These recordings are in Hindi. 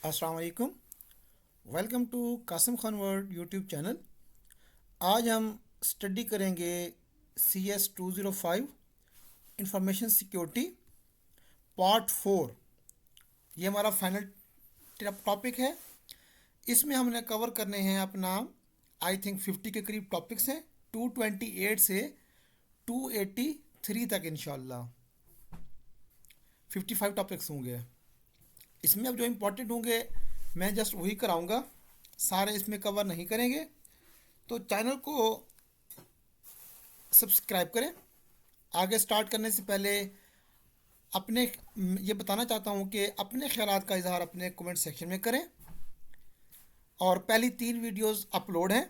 अस्सलाम वालेकुम। Welcome to Qasim Khan world YouTube channel. आज हम स्टडी करेंगे CS 205 इंफॉर्मेशन सिक्योरिटी पार्ट 4। ये हमारा फाइनल टॉपिक है। इसमें हमने कवर करने हैं अपना आई थिंक 50 के करीब टॉपिक्स हैं। 228 से 283 तक इंशाल्लाह 55 टॉपिक्स होंगे। इसमें अब जो इम्पोर्टेंट होंगे मैं जस्ट वही कराऊंगा, सारे इसमें कवर नहीं करेंगे। तो चैनल को सब्सक्राइब करें। आगे स्टार्ट करने से पहले अपने ये बताना चाहता हूँ कि अपने ख्यालात का इजहार अपने कमेंट सेक्शन में करें। और पहली 3 वीडियोस अपलोड हैं।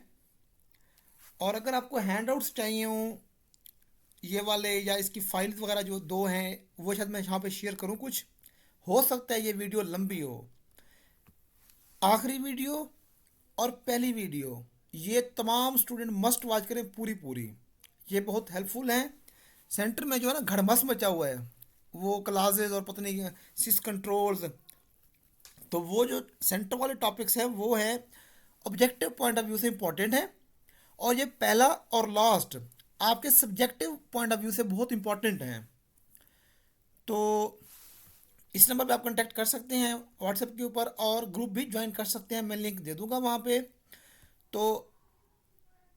और अगर आपको हैंडआउट्स चाहिए हों ये वाले या इसकी फाइल्स वगैरह जो 2 हैं वो शायद मैं यहाँ पे शेयर करूँ। कुछ हो सकता है ये वीडियो लंबी हो। आखिरी वीडियो और पहली वीडियो ये तमाम स्टूडेंट मस्ट वॉच करें पूरी पूरी। ये बहुत हेल्पफुल हैं। सेंटर में जो है ना घड़मस मचा हुआ है, वो क्लासेस और पता नहीं सिस कंट्रोल्स। तो वो जो सेंटर वाले टॉपिक्स हैं वो है ऑब्जेक्टिव पॉइंट ऑफ व्यू से इम्पोर्टेंट है। और ये पहला और लास्ट आपके सब्जेक्टिव पॉइंट ऑफ व्यू से बहुत इंपॉर्टेंट हैं। तो इस नंबर पे आप कांटेक्ट कर सकते हैं व्हाट्सएप के ऊपर, और ग्रुप भी ज्वाइन कर सकते हैं, मैं लिंक दे दूंगा वहाँ पे। तो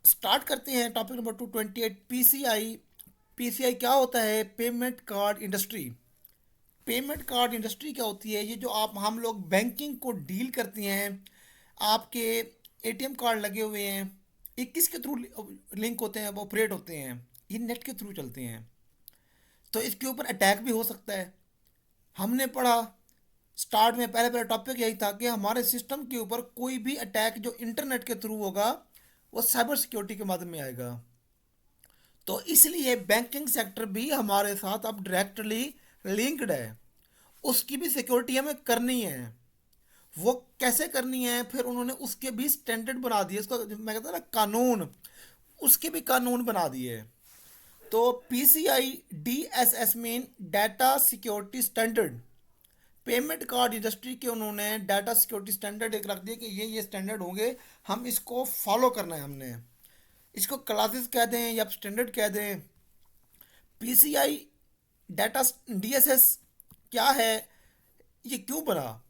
स्टार्ट करते हैं टॉपिक नंबर 228, पीसीआई। पीसीआई क्या होता है? Payment card industry. Payment card industry क्या होती है? ये जो आप हम लोग बैंकिंग को डील करते हैं, आपके एटीएम कार्ड लगे हुए हैं, ये किसके थ्रू लिंक होते हैं, वो ऑपरेट होते हैं, ये नेट के थ्रू चलते हैं। तो इसके ऊपर अटैक भी हो सकता है। हमने पढ़ा स्टार्ट में, पहले पहले टॉपिक यही था कि हमारे सिस्टम के ऊपर कोई भी अटैक जो इंटरनेट के थ्रू होगा वो साइबर सिक्योरिटी के माध्यम में आएगा। तो इसलिए बैंकिंग सेक्टर भी हमारे साथ अब डायरेक्टली लिंक्ड है। उसकी भी सिक्योरिटी हमें करनी है। वो कैसे करनी है, फिर उन्होंने उसके भी स्टैंडर्ड बना दिए, इसको मैं कहता ना कानून, उसके भी कानून बना दिए। तो PCI DSS mean data security standard. Payment card industry के उन्होंने डाटा सिक्योरिटी स्टैंडर्ड एक रख दिया कि ये स्टैंडर्ड होंगे, हम इसको फॉलो करना है। हमने इसको क्लासेस कह दें या स्टैंडर्ड कह दें। PCI डाटा DSS क्या है, ये क्यों बना?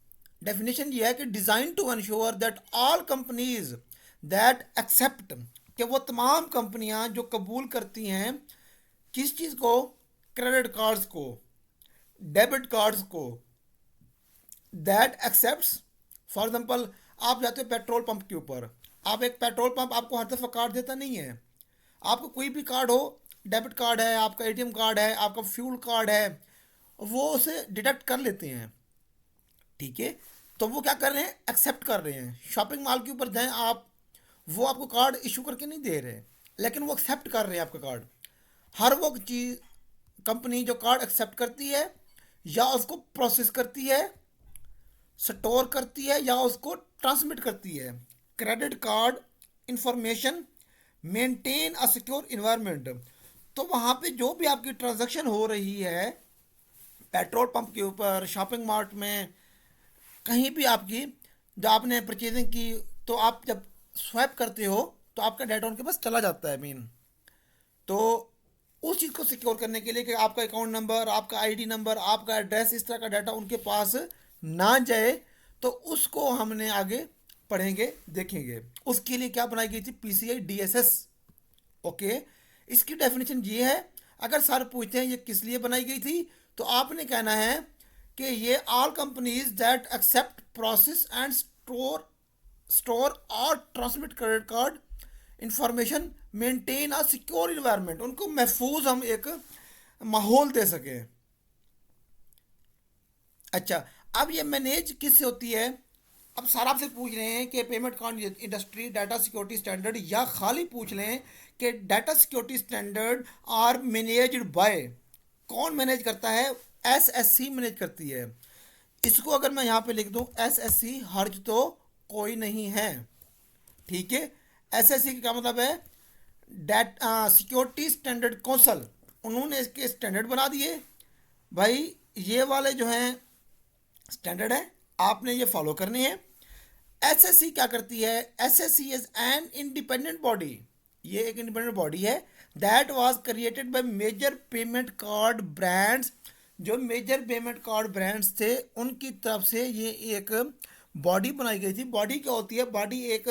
डेफिनेशन ये है कि design to ensure that all companies that accept, कि वो तमाम कंपनियां जो कबूल करती हैं किस चीज़ को? क्रेडिट कार्ड्स को, डेबिट कार्ड्स को, दैट एक्सेप्ट्स। फॉर एग्जांपल आप जाते हो पेट्रोल पंप के ऊपर, आप एक पेट्रोल पंप आपको हर दफ़ा कार्ड देता नहीं है। आपको कोई भी कार्ड हो, डेबिट कार्ड है, आपका एटीएम कार्ड है, आपका फ्यूल कार्ड है, वो उसे डिडक्ट कर लेते हैं। ठीक है, तो वो क्या कर रहे हैं? एक्सेप्ट कर रहे हैं। शॉपिंग मॉल के ऊपर जाएं आप, वो आपको कार्ड इशू करके नहीं दे रहे, लेकिन वो एक्सेप्ट कर रहे हैं आपका कार्ड। हर वो चीज़ कंपनी जो कार्ड एक्सेप्ट करती है या उसको प्रोसेस करती है, स्टोर करती है या उसको ट्रांसमिट करती है। Credit card information maintain a secure environment. तो वहाँ पे जो भी आपकी ट्रांजैक्शन हो रही है पेट्रोल पंप के ऊपर, शॉपिंग मार्ट में, कहीं भी आपकी जो आपने परचेजिंग की, तो आप जब स्वैप करते हो तो आपका डाटा उनके पास चला जाता है मेन। तो उस चीज़ को सिक्योर करने के लिए कि आपका अकाउंट नंबर, आपका आईडी नंबर, आपका एड्रेस, इस तरह का डाटा उनके पास ना जाए, तो उसको हमने आगे पढ़ेंगे, देखेंगे। उसके लिए क्या बनाई गई थी? PCI DSS। ओके, इसकी डेफिनेशन ये है। अगर सर पूछते हैं ये किस लिए बनाई गई थी, तो आपने कहना है कि ये all companies that accept, process and store और transmit credit card information maintain a secure environment, उनको महफूज हम एक माहौल दे सकें। अच्छा, अब ये मैनेज किससे होती है? अब सारा आपसे पूछ रहे हैं कि payment card industry data security standard, या खाली पूछ लें कि data security standard are managed by. कौन मैनेज करता है? SSC मैनेज करती है। इसको अगर मैं यहाँ पे लिख दूँ SSC, हर्ज तो कोई नहीं है। ठीक है, SSC का क्या मतलब है? Security standard council. उन्होंने इसके स्टैंडर्ड बना दिए। भाई ये वाले जो हैं स्टैंडर्ड है, आपने ये फॉलो करनी है। एसएससी क्या करती है? SSC is an independent body. ये एक इंडिपेंडेंट बॉडी है that was created by major payment card brands. जो मेजर पेमेंट कार्ड ब्रांड्स थे उनकी तरफ से ये एक बॉडी बनाई गई थी। बॉडी क्या होती है? बॉडी एक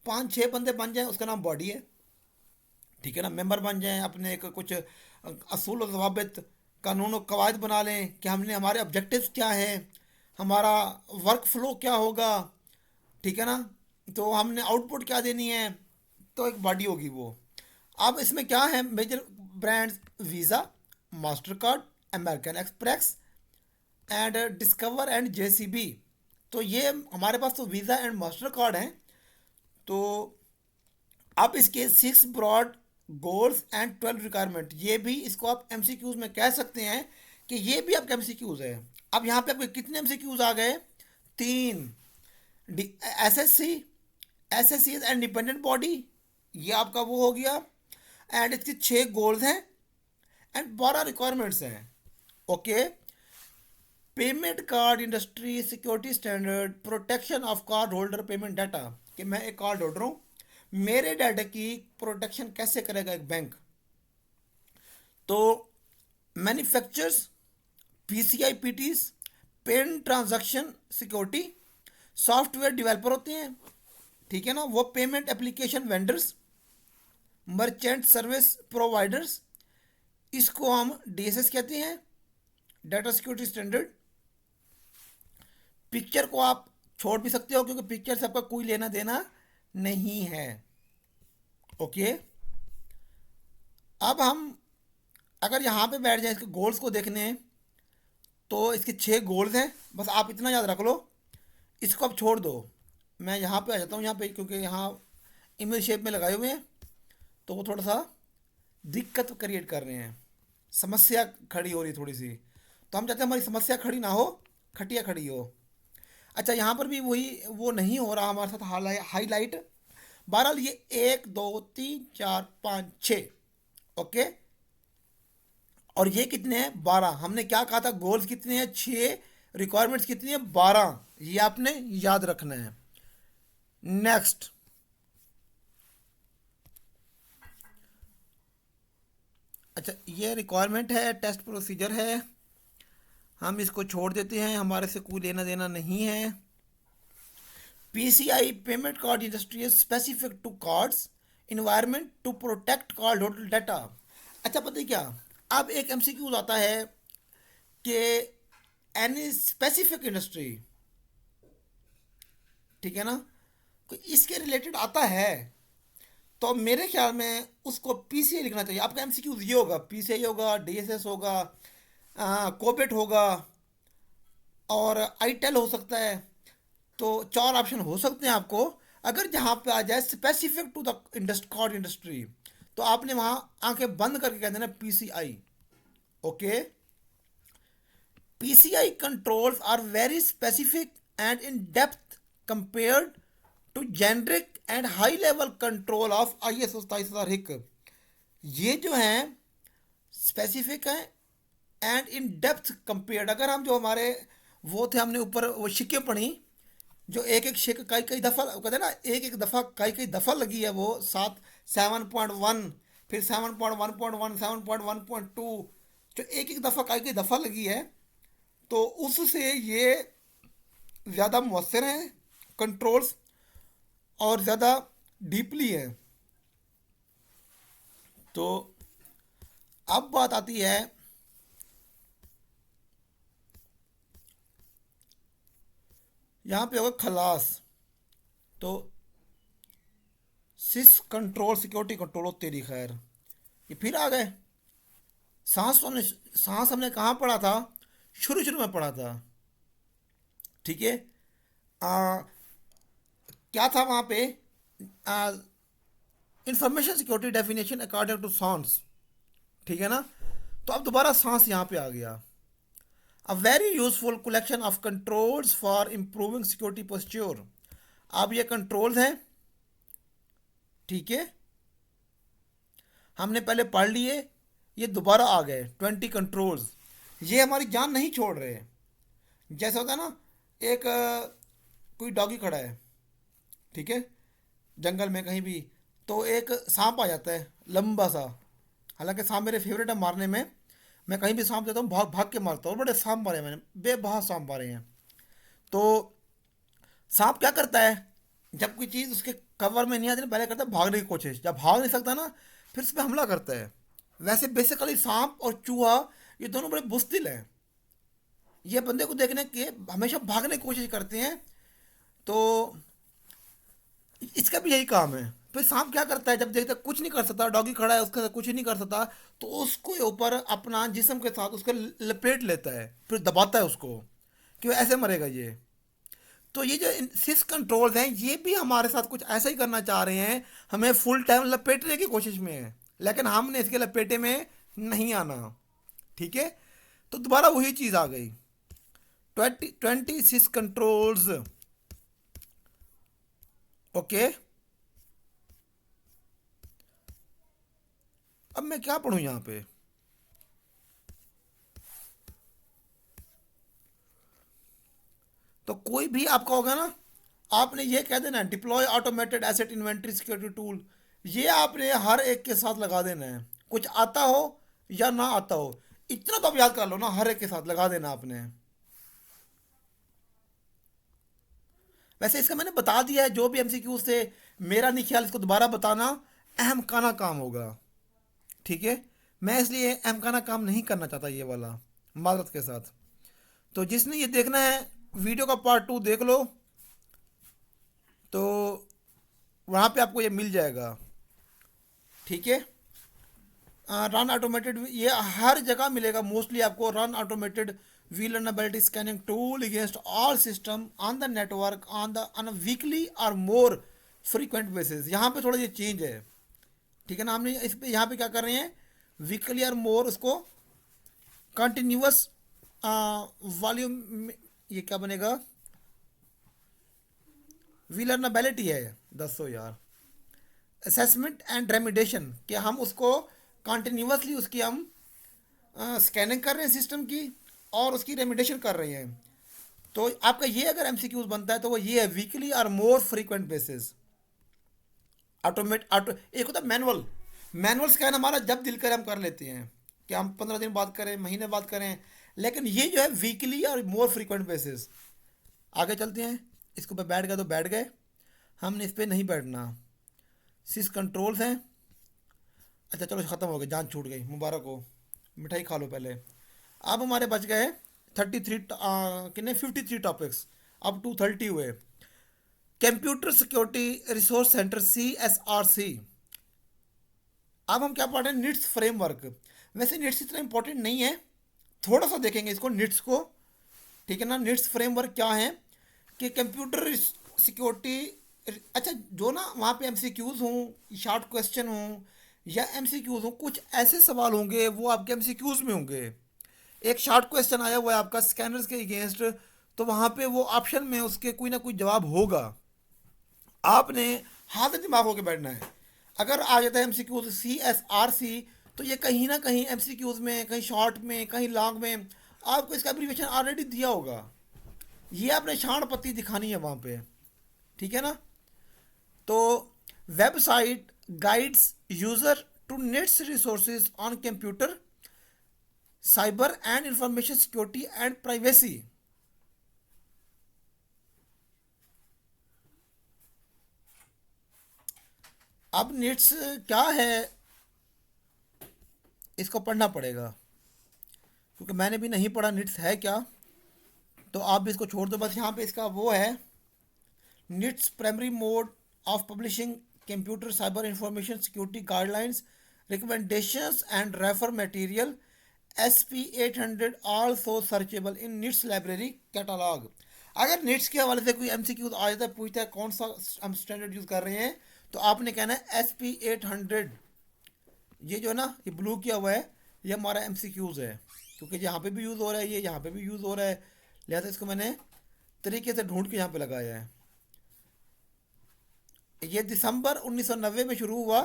5-6 बंदे बन जाए उसका नाम बॉडी है, ठीक है ना। मेंबर बन जाएं, अपने एक कुछ असूल और जवाबित कानून और कवायद बना लें कि हमने हमारे ऑब्जेक्टिव्स क्या हैं, हमारा वर्क फ्लो क्या होगा, ठीक है ना, तो हमने आउटपुट क्या देनी है, तो एक बॉडी होगी वो। अब इसमें क्या है? Major brands Visa, master card, American Express and Discover and JCB. तो ये हमारे पास तो वीज़ा एंड मास्टर कार्ड हैं। तो अब इसके 6 ब्रॉड गोल्स एंड 12 रिक्वायरमेंट, ये भी इसको आप एमसीक्यूज में कह सकते हैं कि ये भी आपके एमसीक्यूज है। अब यहाँ पे आपके कितने एमसीक्यूज आ गए? 3। SSC, SSC is independent body, ये आपका वो हो गया। एंड इसके 6 गोल्स हैं एंड 12 रिक्वायरमेंट्स हैं। Okay. Payment card industry security standard protection of card holder payment data, कि मैं एक कार्ड होल्डर हूँ, मेरे डाटा की प्रोटेक्शन कैसे करेगा एक बैंक? तो manufacturers, PCI PTS, PIN transaction security, software developer होते हैं, ठीक है ना, वो payment application vendors, merchant service providers, इसको हम डीएसएस कहते हैं, डाटा सिक्योरिटी स्टैंडर्ड। पिक्चर को आप छोड़ भी सकते हो क्योंकि पिक्चर से आपका कोई लेना देना नहीं है। ओके। अब हम अगर यहाँ पे बैठ जाए इसके गोल्स को देखने, तो इसके 6 गोल्स हैं, बस आप इतना याद रख लो। इसको आप छोड़ दो, मैं यहाँ पे आ जाता हूँ यहाँ पे, क्योंकि यहाँ इमेज शेप में लगाए हुए हैं तो वो थोड़ा सा दिक्कत क्रिएट कर रहे हैं, समस्या खड़ी हो रही थोड़ी सी। तो हम चाहते हैं हमारी समस्या खड़ी ना हो, खटिया खड़ी हो। अच्छा, यहाँ पर भी वही वो नहीं हो रहा हमारे साथ हाईलाइट। बहरहाल ये 1 2 3 4 5 6। ओके। और ये कितने हैं? 12। हमने क्या कहा था? गोल्स कितने हैं? 6। रिक्वायरमेंट्स कितनी है? 12। ये आपने याद रखना है। नेक्स्ट, अच्छा ये रिक्वायरमेंट है, टेस्ट प्रोसीजर है, हम इसको छोड़ देते हैं, हमारे से कोई लेना देना नहीं है। PCI payment card industry is specific to cards environment to protect card holder data. अच्छा, पता है क्या, अब एक एमसीक्यू आता है कि एनी स्पेसिफिक इंडस्ट्री, ठीक है ना, तो इसके रिलेटेड आता है तो मेरे ख्याल में उसको पीसीआई लिखना चाहिए। आपका एमसीक्यू ये होगा, पीसीआई होगा, डीएसएस होगा, कोबेट होगा और आईटेल हो सकता है। तो 4 ऑप्शन हो सकते हैं आपको। अगर जहाँ पे आ जाए specific to the card industry, तो आपने वहाँ आंखें बंद करके कह देना PCI. Okay. PCI controls are very specific and in depth compared to generic and high level control of ISO 27000 HIC। ये जो हैं स्पेसिफिक हैं एंड इन डेप्थ कंपेयर्ड। अगर हम जो हमारे वो थे, हमने ऊपर वो शिकें पढ़ी, जो एक एक शिक कई कई दफ़ा कहते हैं ना, एक एक दफ़ा कई कई दफ़ा लगी है वो 7.1, फिर 7.1.1, 7.1.2, जो एक एक दफ़ा कई कई दफ़ा लगी है, तो उससे ये ज़्यादा मौसर हैं कंट्रोल्स और ज़्यादा डीपली है। तो अब बात आती है यहाँ पे होगा खलास। तो सिस कंट्रोल सिक्योरिटी कंट्रोल, तेरी खैर, ये फिर आ गए। सांस हमने कहाँ पढ़ा था? शुरू शुरू में पढ़ा था, ठीक है। क्या था वहाँ पे? Information security definition according to SANS, ठीक है ना। तो अब दोबारा सांस यहाँ पे आ गया। A very useful collection of controls for improving security posture. अब ये कंट्रोल्स हैं, ठीक है, हमने पहले पढ़ लिए, ये दोबारा आ गए 20 कंट्रोल्स। ये हमारी जान नहीं छोड़ रहे। जैसा होता है ना एक कोई डॉगी खड़ा है, ठीक है, जंगल में कहीं भी, तो एक सांप आ जाता है लंबा सा। हालांकि सांप मेरे फेवरेट है मारने में, मैं कहीं भी सांप देता हूँ भाग भाग के मारता हूँ, और बड़े सांप मारे मैंने, बेबहा सांप मारे हैं। तो सांप क्या करता है, जब कोई चीज़ उसके कवर में नहीं आती ना, पहले करता है भागने की कोशिश, जब भाग नहीं सकता ना, फिर उस पर हमला करता है। वैसे बेसिकली सांप और चूहा, ये दोनों बड़े बुस्तिल हैं। ये बंदे को देखने के हमेशा भागने की कोशिश करते हैं। तो इसका भी यही काम है। फिर सांप क्या करता है, जब देखता है कुछ नहीं कर सकता, डॉगी खड़ा है उसके साथ कुछ ही नहीं कर सकता, तो उसको ऊपर अपना जिस्म के साथ उसको लपेट लेता है, फिर दबाता है उसको कि वो ऐसे मरेगा ये। तो ये जो सिस कंट्रोल्स हैं, ये भी हमारे साथ कुछ ऐसा ही करना चाह रहे हैं, हमें फुल टाइम लपेटने की कोशिश में है, लेकिन हमने इसके लपेटे में नहीं आना। ठीक है, तो दोबारा वही चीज़ आ गई, 26 कंट्रोल्स। ओके, अब मैं क्या पढ़ूं यहाँ पे। तो कोई भी आपका होगा ना, आपने ये कह देना deploy automated asset inventory security tool, ये आपने हर एक के साथ लगा देना है, कुछ आता हो या ना आता हो, इतना तो आप याद कर लो ना, हर एक के साथ लगा देना आपने। वैसे इसका मैंने बता दिया है, जो भी एमसीक्यू से मेरा नहीं ख्याल इसको दोबारा बताना अहम काना काम होगा। ठीक है, मैं इसलिए अहम काना काम नहीं करना चाहता ये वाला, माजरत के साथ। तो जिसने ये देखना है, वीडियो का पार्ट 2 देख लो, तो वहाँ पे आपको ये मिल जाएगा। ठीक है, रन ऑटोमेटेड ये हर जगह मिलेगा मोस्टली आपको, run automated vulnerability scanning tool against all system on the network on weekly और मोर फ्रीक्वेंट बेसिस। यहाँ पे थोड़ा ये चेंज है, ठीक है ना, हमने इस पे यहाँ पे क्या कर रहे हैं, वीकली और मोर उसको कंटिन्यूस वॉल्यूम, ये क्या बनेगा, विलनबिलिटी है, 10 यार, असेसमेंट एंड रेमिडेशन, कि हम उसको कंटिन्यूसली उसकी हम स्कैनिंग कर रहे हैं सिस्टम की, और उसकी रेमिडेशन कर रहे हैं। तो आपका ये अगर एमसीक्यूज बनता है तो वो ये है, वीकली और मोर फ्रीक्वेंट बेसिस। एक होता है मैनुअल, मैनुअल स्कैन हमारा जब दिल करे हम कर लेते हैं, कि हम 15 दिन बाद करें, महीने बाद करें, लेकिन ये जो है वीकली और मोर फ्रीक्वेंट बेसिस। आगे चलते हैं, इसको पे बैठ गए तो बैठ गए, हमने इस पर नहीं बैठना। सिस कंट्रोल्स हैं, अच्छा चलो ख़त्म हो गया, जान छूट गई, मुबारक हो, मिठाई खा लो पहले। अब हमारे बच गए 33 कितने 53 टॉपिक्स, अब 230 हुए। Computer security resource centre CSRC। अब हम क्या पढ़ रहे हैं, निट्स फ्रेमवर्क। वैसे निट्स इतना इंपॉर्टेंट नहीं है, थोड़ा सा देखेंगे इसको निट्स को। ठीक है ना, निट्स फ्रेमवर्क क्या है, कि कंप्यूटर सिक्योरिटी, अच्छा जो ना वहाँ पे एमसीक्यूज हों, शॉर्ट क्वेश्चन हों या एमसीक्यूज हों, कुछ ऐसे सवाल होंगे वो आपके एमसीक्यूज में होंगे। एक शॉर्ट क्वेश्चन आया हुआ है आपका स्कैनर्स के अगेंस्ट, तो वहाँ पे वो ऑप्शन में उसके कोई ना कोई जवाब होगा, आपने हाथ से दिमाग होके बैठना है। अगर आ जाता है एमसीक्यूज CSRC, तो ये कहीं ना कहीं एमसीक्यूज में, कहीं शॉर्ट में, कहीं लॉन्ग में आपको इसका एब्रीविएशन ऑलरेडी दिया होगा, ये आपने शान पत्ती दिखानी है वहाँ पे। ठीक है ना, तो website guides user to nets resources on computer cyber and information security and privacy. अब नेट्स क्या है, इसको पढ़ना पड़ेगा, क्योंकि मैंने भी नहीं पढ़ा निट्स है क्या। तो आप भी इसको छोड़ दो, बस यहाँ पे इसका वो है, nits primary mode of publishing computer cyber information security guidelines recommendations and refer material SP800 also searchable in nits library catalogue. अगर निट्स के हवाले से कोई MCQ आ जाता है, पूछता है कौन सा हम स्टैंडर्ड यूज़ कर रहे हैं, तो आपने कहना है SP800। ये जो है ना, ये ब्लू किया हुआ है, ये हमारा MCQs है, क्योंकि यहाँ पे भी यूज़ हो रहा है, ये यहाँ पे भी यूज़ हो रहा है, लिहाजा इसको मैंने तरीके से ढूंढ के यहाँ पे लगाया है। ये दिसंबर 1990 में शुरू हुआ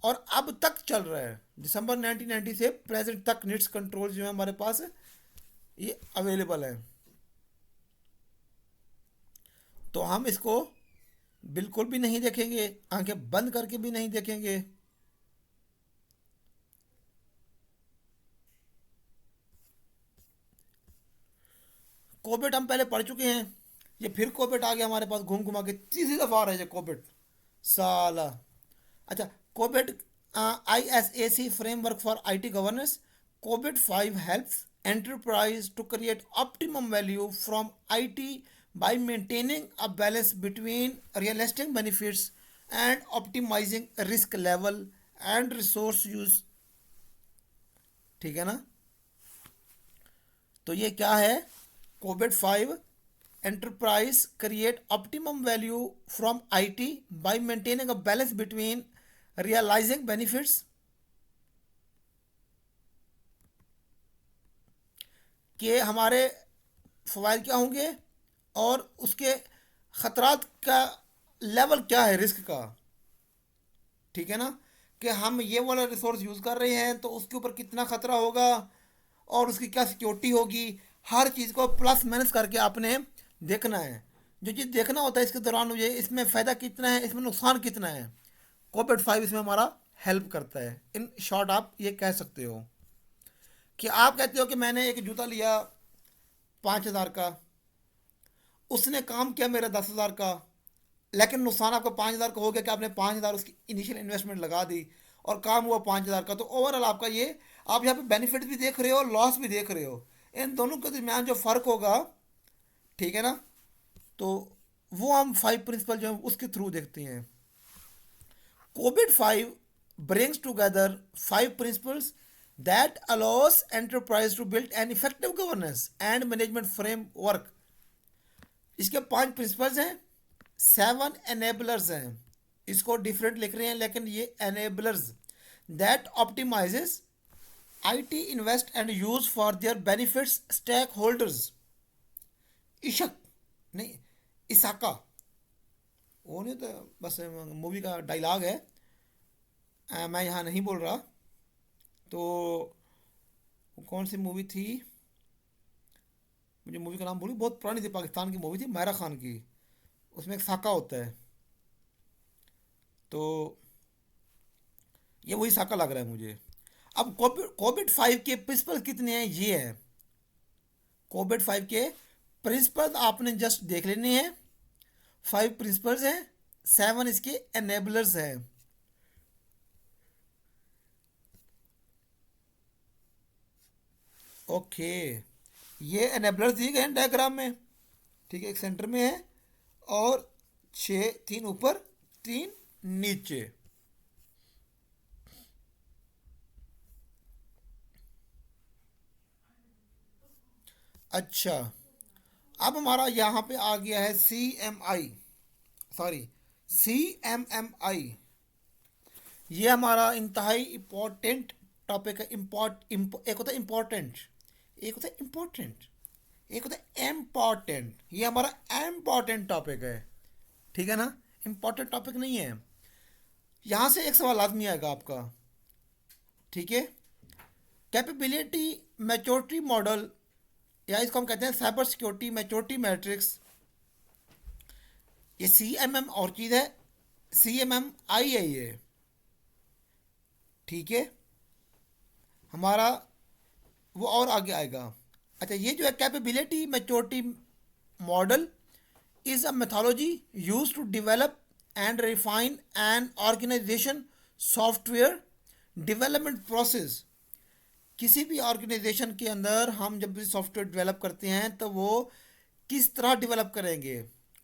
और अब तक चल रहा है, दिसंबर 1990 से प्रेजेंट तक निट्स कंट्रोल जो है हमारे पास ये अवेलेबल है। तो हम इसको बिल्कुल भी नहीं देखेंगे, आंखें बंद करके भी नहीं देखेंगे। कोविड हम पहले पढ़ चुके हैं, ये फिर कोविड आ गया हमारे पास घूम घुमा के, तीसरी दफा आ रहा है ये कोविड साला। अच्छा, कोविड ISAC framework for IT governance, कोविड 5 helps enterprise to create optimum value from IT by maintaining a balance between realistic benefits and optimizing risk level and resource use। ठीक है ना? तो ये क्या है? Covid 5 enterprise create optimum value from IT by maintaining a balance between realizing benefits के हमारे फ़वाइद क्या होंगे और उसके ख़तरात का लेवल क्या है रिस्क का। ठीक है ना? कि हम ये वाला रिसोर्स यूज़ कर रहे हैं तो उसके ऊपर कितना ख़तरा होगा और उसकी क्या सिक्योरिटी होगी, हर चीज़ को प्लस माइनस करके आपने देखना है। जो चीज़ देखना होता है इसके दौरान, मुझे इसमें फ़ायदा कितना है, इसमें नुकसान कितना है, कोविड 5 इसमें हमारा हेल्प करता है। इन शॉर्ट आप ये कह सकते हो कि आप कहते हो कि मैंने एक जूता लिया 5,000 का, उसने काम किया मेरा 10,000 का, लेकिन नुकसान आपका 5,000 का हो गया कि आपने 5,000 उसकी इनिशियल इन्वेस्टमेंट लगा दी और काम हुआ 5,000 का। तो ओवरऑल आपका ये, आप यहाँ पे बेनिफिट भी देख रहे हो, लॉस भी देख रहे हो, इन दोनों के दरमियान जो फ़र्क होगा, ठीक है ना, तो वो हम 5 प्रिंसिपल जो है उसके थ्रू देखते हैं। Covid 5 brings together 5 principles that allows enterprise to build an effective governance and management framework। इसके 5 प्रिंसिपल्स हैं, 7 enablers हैं, इसको डिफरेंट लिख रहे हैं लेकिन ये enablers that optimizes IT invest and use for their benefits stakeholders। Ishaq नहीं, इसाका, वो नहीं, तो बस मूवी का डायलॉग है, मैं यहाँ नहीं बोल रहा। तो कौन सी मूवी थी, मुझे मूवी का नाम भूली, बहुत पुरानी थी, पाकिस्तान की मूवी थी, मैरा खान की, उसमें एक साका होता है, तो ये वही साका लग रहा है मुझे। अब कोविड 5 के प्रिंसिपल कितने हैं ये है, कोविड 5 के प्रिंसिपल आपने जस्ट देख लेने हैं, 5 प्रिंसिपल्स हैं, 7 इसके एनेबलर्स हैं। ओके, ये एनेबलर्स दिए गए हैं डायग्राम में, ठीक है, एक सेंटर में है और 6, 3 ऊपर 3 नीचे। अच्छा, अब हमारा यहाँ पे आ गया है CMI। ये हमारा इंतहाई इम्पोर्टेंट टॉपिक है। एक होता है इम्पोर्टेंट, एक होता है इम्पोर्टेंट, एक होता है इम्पोर्टेंट। ये हमारा इम्पोर्टेंट टॉपिक है, ठीक है ना, इम्पोर्टेंट टॉपिक नहीं है। यहाँ से एक सवाल लाजमी आएगा आपका, ठीक है, कैपेबिलिटी मैच्योरिटी मॉडल, या इसको हम कहते हैं साइबर सिक्योरिटी मैच्योरिटी मैट्रिक्स। ये CMM और चीज़ है, CMMI है ये, ठीक है, हमारा वो और आगे आएगा। अच्छा, ये जो है capability maturity model is a methodology use to develop and refine an organisation software development process. किसी भी ऑर्गेनाइजेशन के अंदर हम जब भी सॉफ्टवेयर डेवलप करते हैं तो वो किस तरह डेवलप करेंगे,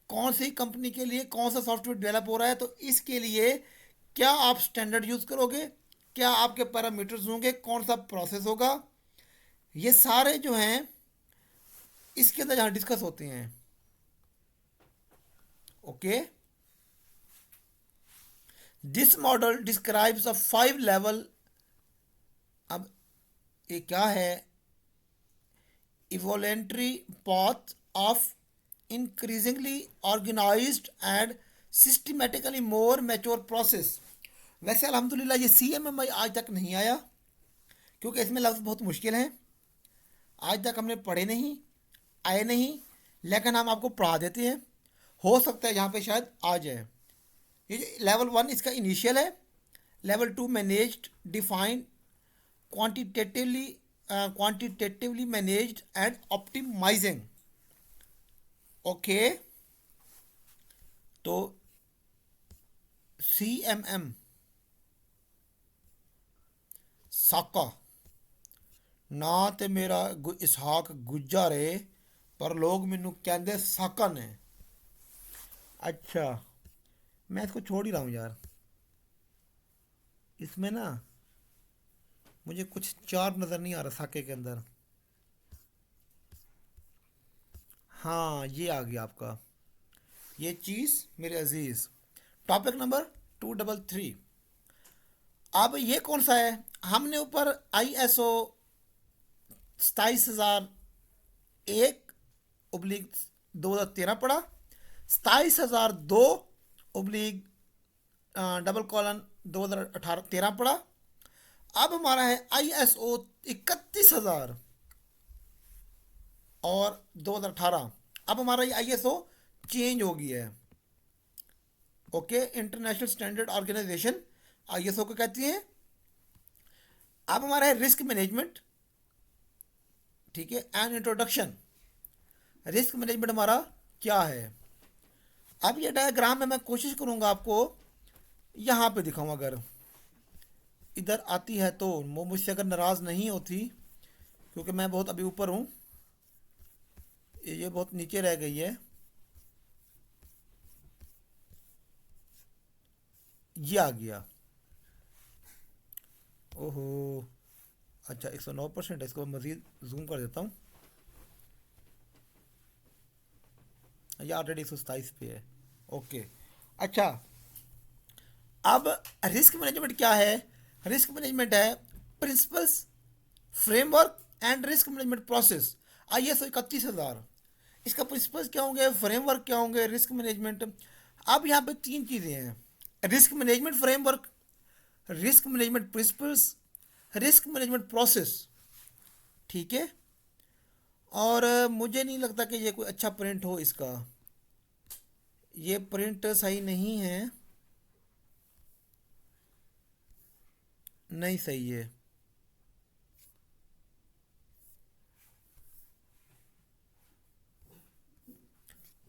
कौन सी कंपनी के लिए कौन सा सॉफ्टवेयर डेवलप हो रहा है, तो इसके लिए क्या आप स्टैंडर्ड यूज़ करोगे, क्या आपके पैरामीटर्स होंगे, कौन सा प्रोसेस होगा, ये सारे जो हैं इसके अंदर यहाँ डिस्कस होते हैं। Okay, this model describes a 5 level, अब ये क्या है, evolutionary path of increasingly organised and systematically more mature process. वैसे अल्हम्दुलिल्लाह ये CMMI आज तक नहीं आया, क्योंकि इसमें लफ्ज़ बहुत मुश्किल हैं, आज तक हमने पढ़े नहीं, आए नहीं, लेकिन हम आपको पढ़ा देते हैं। हो सकता है यहाँ पे शायद आ जाए। ये लेवल 1 इसका इनिशियल है। Level 2 managed, defined, quantitatively quantitatively managed and optimising. Okay, तो CMM साका ना ते मेरा इसहाक गुज्जर है, पर लोग मैनू कहते साका ने। अच्छा, मैं इसको छोड़ ही रहा हूँ यार। इसमें ना मुझे कुछ चार नज़र नहीं आ रहा साके के अंदर। हाँ, ये आ गया आपका ये चीज़ मेरे अजीज़। Topic number 233। अब ये कौन सा है? हमने ऊपर ISO 27,001/2013 पढ़ा, 27,002/2018 पढ़ा। अब हमारा है ISO 31,000 और 2018। अब हमारा ये ISO चेंज हो गया है। Okay, international standard organisation ISO को कहती हैं। अब हमारा है रिस्क मैनेजमेंट, ठीक है, एंड इंट्रोडक्शन। रिस्क मैनेजमेंट हमारा क्या है? अब ये डायग्राम में मैं कोशिश करूंगा आपको यहाँ पे दिखाऊं, अगर इधर आती है तो वो मुझसे अगर नाराज़ नहीं होती, क्योंकि मैं बहुत अभी ऊपर हूँ, ये बहुत नीचे रह गई है। ये आ गया। ओहो, अच्छा 109% है, इसको मैं मज़ीद जूम कर देता हूँ। ये ऑलरेडी 127 पे है। ओके, अच्छा, अब रिस्क मैनेजमेंट क्या है? रिस्क मैनेजमेंट है principles, framework and risk management process. ISO 31,000। इसका प्रिंसिपल्स क्या होंगे, फ्रेमवर्क क्या होंगे, रिस्क मैनेजमेंट। अब यहाँ पे तीन चीज़ें हैं: risk management framework, risk management principles, risk management process. ठीक है, और मुझे नहीं लगता कि ये कोई अच्छा प्रिंट हो इसका। ये प्रिंट सही नहीं है, नहीं सही है।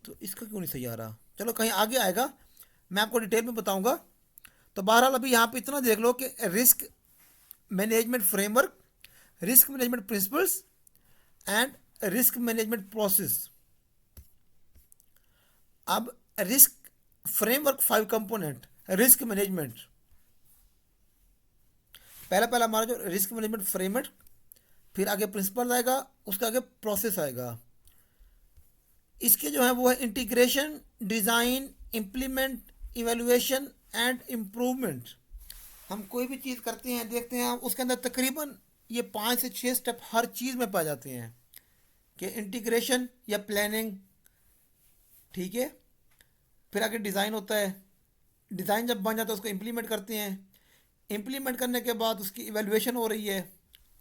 तो इसका क्यों नहीं सही आ रहा? चलो कहीं आगे आएगा, मैं आपको डिटेल में बताऊंगा। तो बहरहाल अभी यहाँ पे इतना देख लो कि risk management framework, risk management principles and risk management process. अब risk framework 5 component risk management. पहला पहला हमारा जो रिस्क मैनेजमेंट फ्रेमवर्क, फिर आगे प्रिंसिपल आएगा, उसके आगे प्रोसेस आएगा। इसके जो है वो है integration, design, implement, evaluation and improvement. हम कोई भी चीज़ करते हैं, देखते हैं, उसके अंदर तकरीबन ये 5 से 6 स्टेप हर चीज़ में पाए जाते हैं कि इंटीग्रेशन या प्लानिंग, ठीक है, फिर आगे डिज़ाइन होता है, डिज़ाइन जब बन जाता है उसको इम्प्लीमेंट करते हैं, इम्प्लीमेंट करने के बाद उसकी इवेलुएशन हो रही है,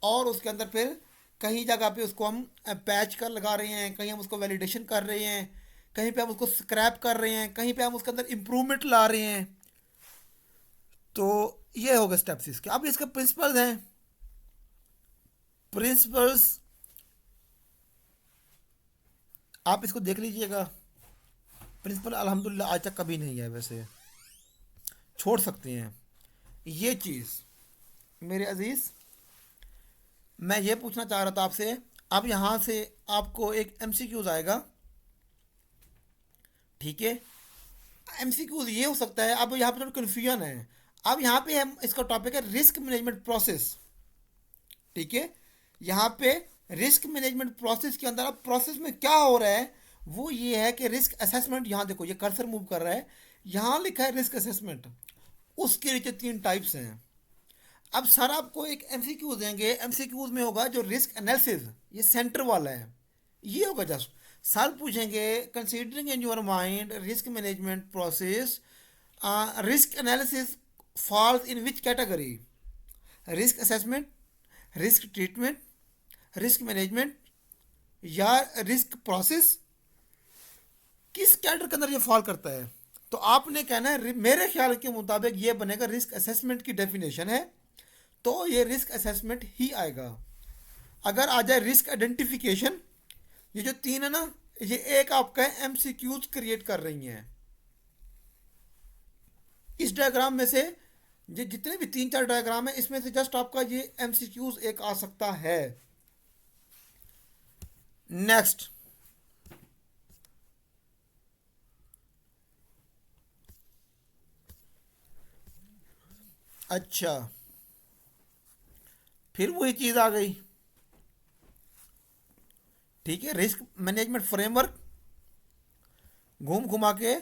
और उसके अंदर फिर कहीं जगह पे उसको हम पैच कर लगा रहे हैं, कहीं हम उसको वैलिडेशन कर रहे हैं, कहीं पे हम उसको स्क्रैप कर रहे हैं, कहीं पे हम उसके अंदर इम्प्रूवमेंट ला रहे हैं। तो ये हो गए स्टेप्स इसके। अब इसके प्रिंसिपल्स हैं। प्रिंसिपल्स आप इसको देख लीजिएगा। प्रिंसिपल अल्हम्दुलिल्लाह आज तक कभी नहीं है, वैसे छोड़ सकते हैं ये चीज़। मेरे अजीज़, मैं ये पूछना चाह रहा था आपसे, अब यहाँ से आपको एक MCQs आएगा, ठीक है। MCQs ये हो सकता है, अब यहाँ पे थोड़ा कन्फ्यूजन है। अब यहाँ पे हम इसका टॉपिक है रिस्क मैनेजमेंट प्रोसेस, ठीक है। यहाँ पे रिस्क मैनेजमेंट प्रोसेस के अंदर अब प्रोसेस में क्या हो रहा है वो ये है कि रिस्क असेसमेंट। यहाँ देखो, ये कर्सर मूव कर रहा है, यहाँ लिखा है रिस्क असेसमेंट, उसके नीचे 3 टाइप्स हैं। अब सर आपको एक MCQs देंगे, MCQs में होगा जो रिस्क एनालिसिस, ये सेंटर वाला है, ये होगा जस्ट। सर पूछेंगे considering in your mind risk management process, risk analysis falls in which category? Risk assessment, risk treatment, risk management या रिस्क प्रोसेस? किस कैटेगरी के अंदर ये फॉल करता है, तो आपने कहना है मेरे ख्याल के मुताबिक ये बनेगा रिस्क असेसमेंट की डेफिनेशन है, तो ये रिस्क असेसमेंट ही आएगा। अगर आ जाए रिस्क आइडेंटिफिकेशन, ये जो तीन है ना, ये एक आपका एमसीक्यूज क्रिएट कर रही हैं। इस डायग्राम में से ये जितने भी तीन चार डायग्राम है, इसमें से जस्ट आपका ये एमसीक्यूज एक आ सकता है। नेक्स्ट, अच्छा, फिर वही चीज आ गई। ठीक है, रिस्क मैनेजमेंट फ्रेमवर्क घूम घुमा के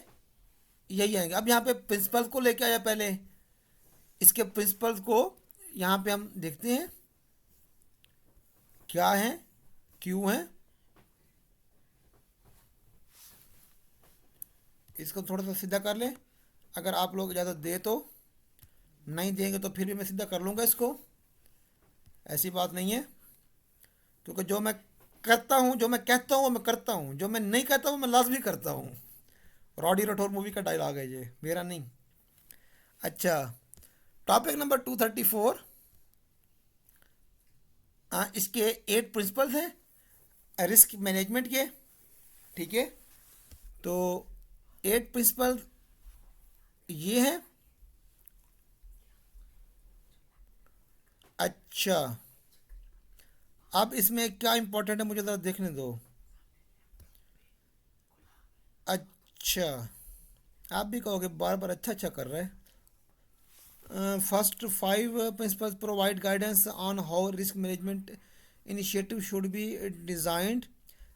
यही आएंगे। अब यहाँ पे प्रिंसिपल्स को लेके आया पहले, इसके प्रिंसिपल्स को यहाँ पे हम देखते हैं क्या है, क्यों है। इसको थोड़ा सा सीधा कर ले, अगर आप लोग इजाज़त दे तो, नहीं देंगे तो फिर भी मैं सीधा कर लूँगा इसको, ऐसी बात नहीं है। क्योंकि जो मैं करता हूँ, जो मैं कहता हूँ वो मैं करता हूँ, जो मैं नहीं कहता हूँ मैं लाजमी करता हूँ। रॉडी राठौर मूवी का डायलॉग है ये, मेरा नहीं। अच्छा, टॉपिक नंबर 234, इसके 8 प्रिंसिपल्स हैं रिस्क मैनेजमेंट के। ठीक है, तो 8 प्रिंसिपल ये हैं। अच्छा, अब इसमें क्या इंपॉर्टेंट है मुझे ज़रा देखने दो। अच्छा, आप भी कहोगे बार बार अच्छा अच्छा कर रहे हैं। First 5 principles provide guidance on how risk management initiative should be designed,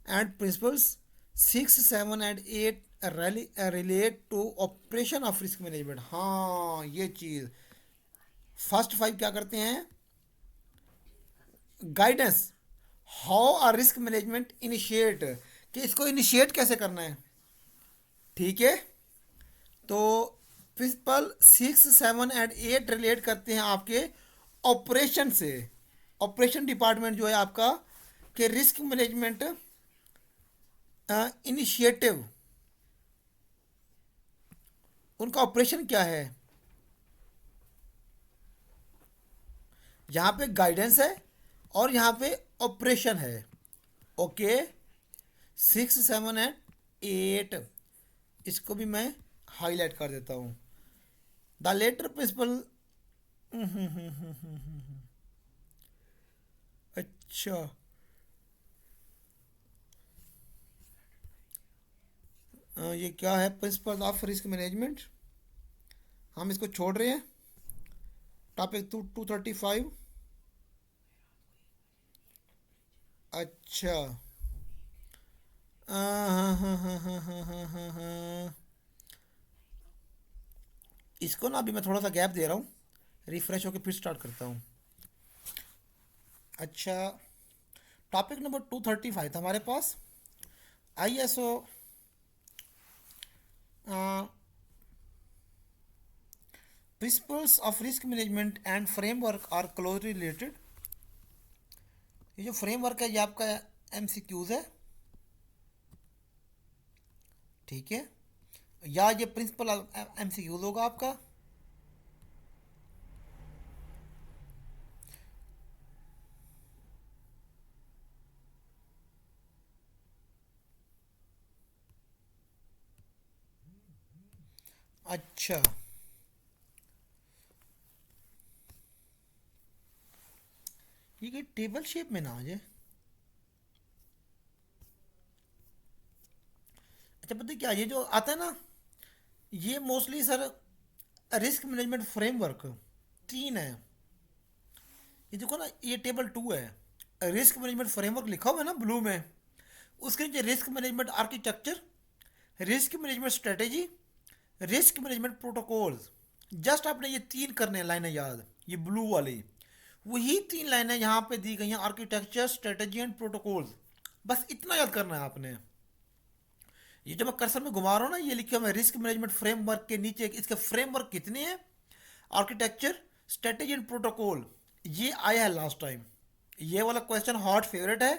and principles 6, 7 and 8 relate to operation of risk management. हाँ, ये चीज़ फर्स्ट 5 क्या करते हैं, guidance how are risk management initiate, कि इसको इनिशिएट कैसे करना है। ठीक है, तो प्रिंसिपल 6, 7 एंड 8 रिलेट करते हैं आपके ऑपरेशन से। ऑपरेशन डिपार्टमेंट जो है आपका, कि रिस्क मैनेजमेंट इनिशिएटिव, उनका ऑपरेशन क्या है। यहाँ पे गाइडेंस है और यहाँ पे ऑपरेशन है। ओके, 6, 7 एंड 8, इसको भी मैं हाईलाइट कर देता हूँ। द लेटर प्रिंसिपल, अच्छा, ये क्या है, प्रिंसिपल ऑफ रिस्क मैनेजमेंट, हम इसको छोड़ रहे हैं। टॉपिक 235, अच्छा, हाँ हाँ हाँ हाँ हाँ हाँ हाँ हाँ, इसको ना अभी मैं थोड़ा सा गैप दे रहा हूँ, रिफ्रेश होकर फिर स्टार्ट करता हूँ। अच्छा, टॉपिक नंबर 235 था हमारे पास, ISO principles of risk management and framework are closely related. ये जो फ्रेमवर्क है ये आपका MCQs है। ठीक है, या ये प्रिंसिपल MCQs होगा आपका। अच्छा, ये कि टेबल शेप में ना आ जाए। अच्छा, पता है क्या, ये जो आता है ना, ये mostly sir risk management framework 3 है। ये देखो ना, ये टेबल 2 है। रिस्क मैनेजमेंट फ्रेमवर्क लिखा हुआ है ना ब्लू में, उसके नीचे risk management architecture, risk management strategy, risk management protocols. Just आपने ये 3 करने हैं लाइनें याद, ये ब्लू वाली, वही 3 लाइनें यहाँ पे दी गई हैं, आर्किटेक्चर, स्ट्रेटेजी एंड प्रोटोकॉल्स। बस इतना याद करना है आपने। ये जो मैं कर्सर में घुमा रहा हूँ ना, ये लिखा हुआ है रिस्क मैनेजमेंट फ्रेमवर्क के नीचे इसके फ्रेमवर्क कितने हैं, आर्किटेक्चर, स्ट्रेटेजी एंड प्रोटोकॉल। ये आया है लास्ट टाइम, ये वाला क्वेश्चन हॉट फेवरेट है,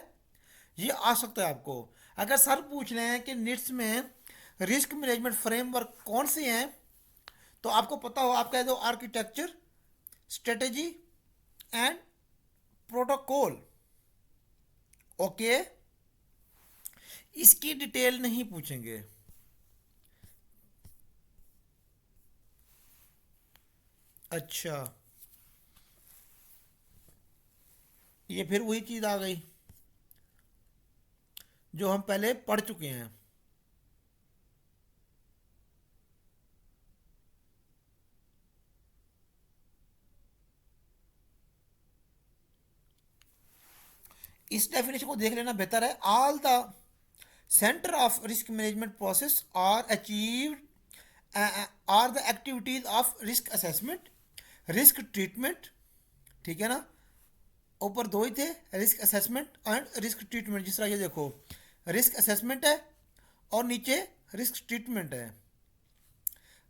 ये आ सकता है आपको। अगर सर पूछ रहे हैं कि निट्स में रिस्क मैनेजमेंट फ्रेमवर्क कौन से हैं, तो आपको पता हो, आप कह दो architecture, strategy and protocol. Okay, इसकी डिटेल नहीं पूछेंगे। अच्छा, ये फिर वही चीज़ आ गई जो हम पहले पढ़ चुके हैं। इस डेफिनेशन को देख लेना बेहतर है। All the centre of risk management process are achieved are the activities of risk assessment, risk treatment, ठीक है ना। ऊपर दो ही थे, risk assessment and risk treatment. जिस तरह ये देखो, रिस्क असेसमेंट है और नीचे रिस्क ट्रीटमेंट है।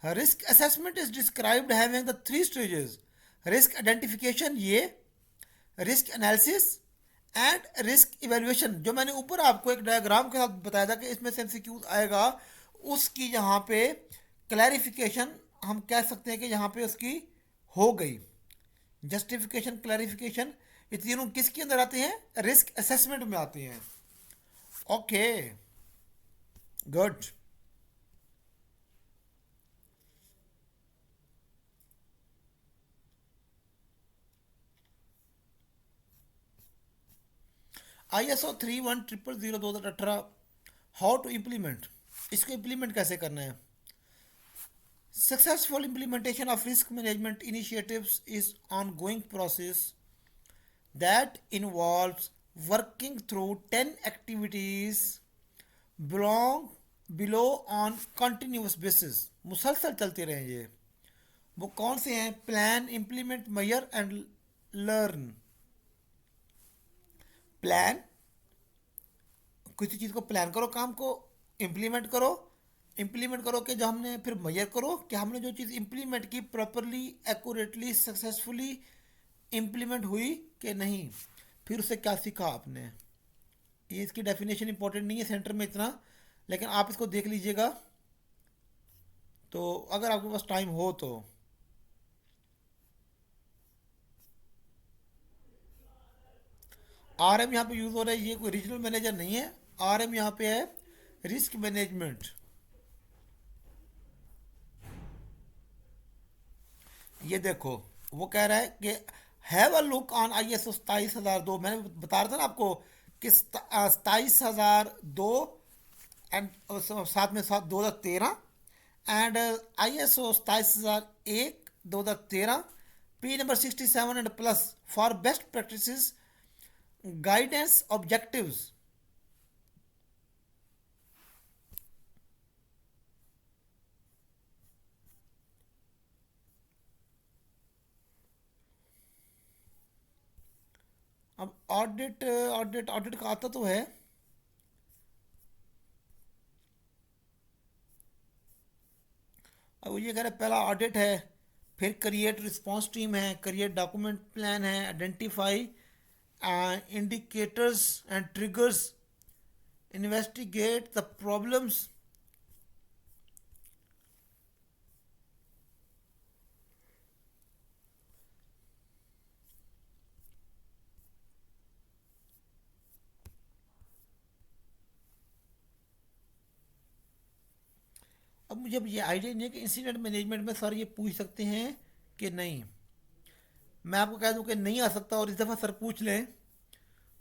Risk assessment is described having the three stages, risk identification, ये risk analysis and risk evaluation. जो मैंने ऊपर आपको एक डायग्राम के साथ बताया था कि इसमें से एमसीक्यू आएगा, उसकी यहाँ पे क्लैरिफिकेशन हम कह सकते हैं कि यहाँ पे उसकी हो गई। जस्टिफिकेशन, क्लैरिफिकेशन, ये तीनों किसके अंदर आते हैं, रिस्क असेसमेंट में आते हैं। Okay, good. ISO 31000 2018, how to implement, इसको इम्प्लीमेंट कैसे करना है। Successful implementation of risk management initiatives is ongoing process that involves working through 10 activities belong below on continuous basis, मुसलसल चलते रहें ये। वो कौन से हैं, plan, implement, measure and learn. Plan, किसी चीज़ को प्लान करो, काम को इम्प्लीमेंट करो, इम्प्लीमेंट करो कि जो हमने, फिर मेजर करो कि हमने जो चीज़ इम्प्लीमेंट की प्रॉपरली, एक्यूरेटली, सक्सेसफुली इम्प्लीमेंट हुई कि नहीं, फिर उससे क्या सीखा आपने। ये इसकी डेफिनेशन इंपॉर्टेंट नहीं है सेंटर में इतना, लेकिन आप इसको देख लीजिएगा तो अगर आपके पास टाइम हो तो। RM यहाँ पे यूज़ हो रहा है, ये कोई रीजनल मैनेजर नहीं है। RM यहाँ पे है रिस्क मैनेजमेंट। ये देखो, वो कह रहा है कि have a look on ISO 27002। मैंने बता रहा था ना आपको कि 27002 एंड साथ में साथ 2013 and ISO 27001 2013, P number 67 and plus for best practices guidance objectives. अब ऑडिट ऑडिट ऑडिट का आता तो है, अब ये कह रहे पहला ऑडिट है, फिर क्रिएट रिस्पांस टीम है, क्रिएट डॉक्यूमेंट प्लान है, identify indicators and triggers, investigate the problems. अब मुझे अब ये आइडिया नहीं है कि इंसिडेंट मैनेजमेंट में सर ये पूछ सकते हैं कि नहीं। मैं आपको कह दूं कि नहीं आ सकता, और इस दफ़ा सर पूछ लें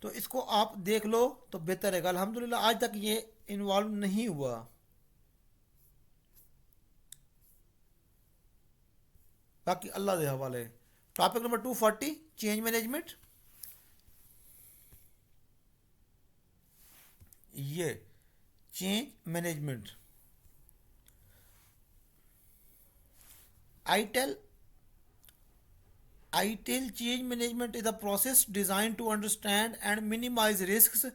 तो इसको आप देख लो तो बेहतर है। अल्हम्दुलिल्लाह आज तक ये इन्वॉल्व नहीं हुआ। बाकी अल्लाह के हवाले। Topic number 240, change management. ये change management, ITIL ITIL change management is a process designed to understand and minimize risks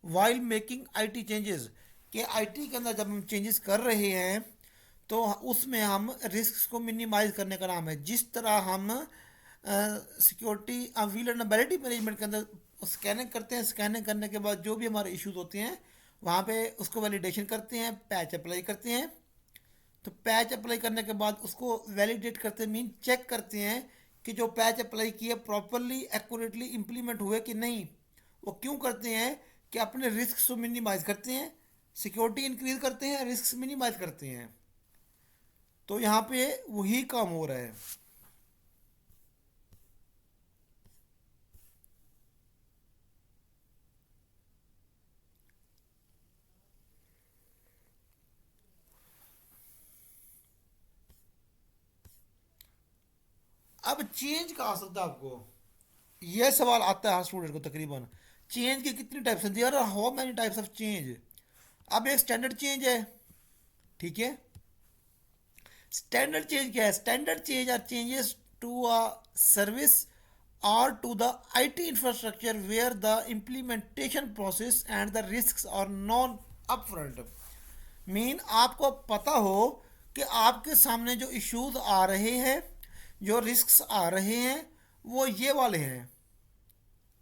while making IT changes। कि IT के अंदर जब हम चेंजेस कर रहे हैं तो उसमें हम रिस्क को मिनिमाइज करने का नाम है। जिस तरह हम सिक्योरिटी वल्नरेबिलिटी मैनेजमेंट के अंदर स्कैनिंग करते हैं, स्कैनिंग करने के बाद जो भी हमारे इश्यूज होते हैं वहाँ पे उसको वैलिडेशन करते हैं, पैच अप्लाई करते हैं। तो पैच अप्लाई करने के बाद उसको वैलिडेट करते हैं, मीन चेक करते हैं कि जो पैच अप्लाई किए प्रॉपरली एक्यूरेटली इम्प्लीमेंट हुए कि नहीं। वो क्यों करते हैं कि अपने रिस्क को मिनिमाइज करते हैं, सिक्योरिटी इंक्रीज करते हैं, रिस्क मिनिमाइज करते हैं। तो यहाँ पे वही काम हो रहा है। अब चेंज का आ सकता है आपको, यह सवाल आता है हर स्टूडेंट को तकरीबन। चेंज की कितनी टाइप्स हैं, there are how many types of change. अब एक स्टैंडर्ड चेंज है, ठीक है। स्टैंडर्ड चेंज क्या है? Standard change are changes to a service or to the IT infrastructure where the implementation process and the risks are known upfront। Mean आपको पता हो कि आपके सामने जो इश्यूज आ रहे हैं, जो रिस्क्स आ रहे हैं, वो ये वाले हैं,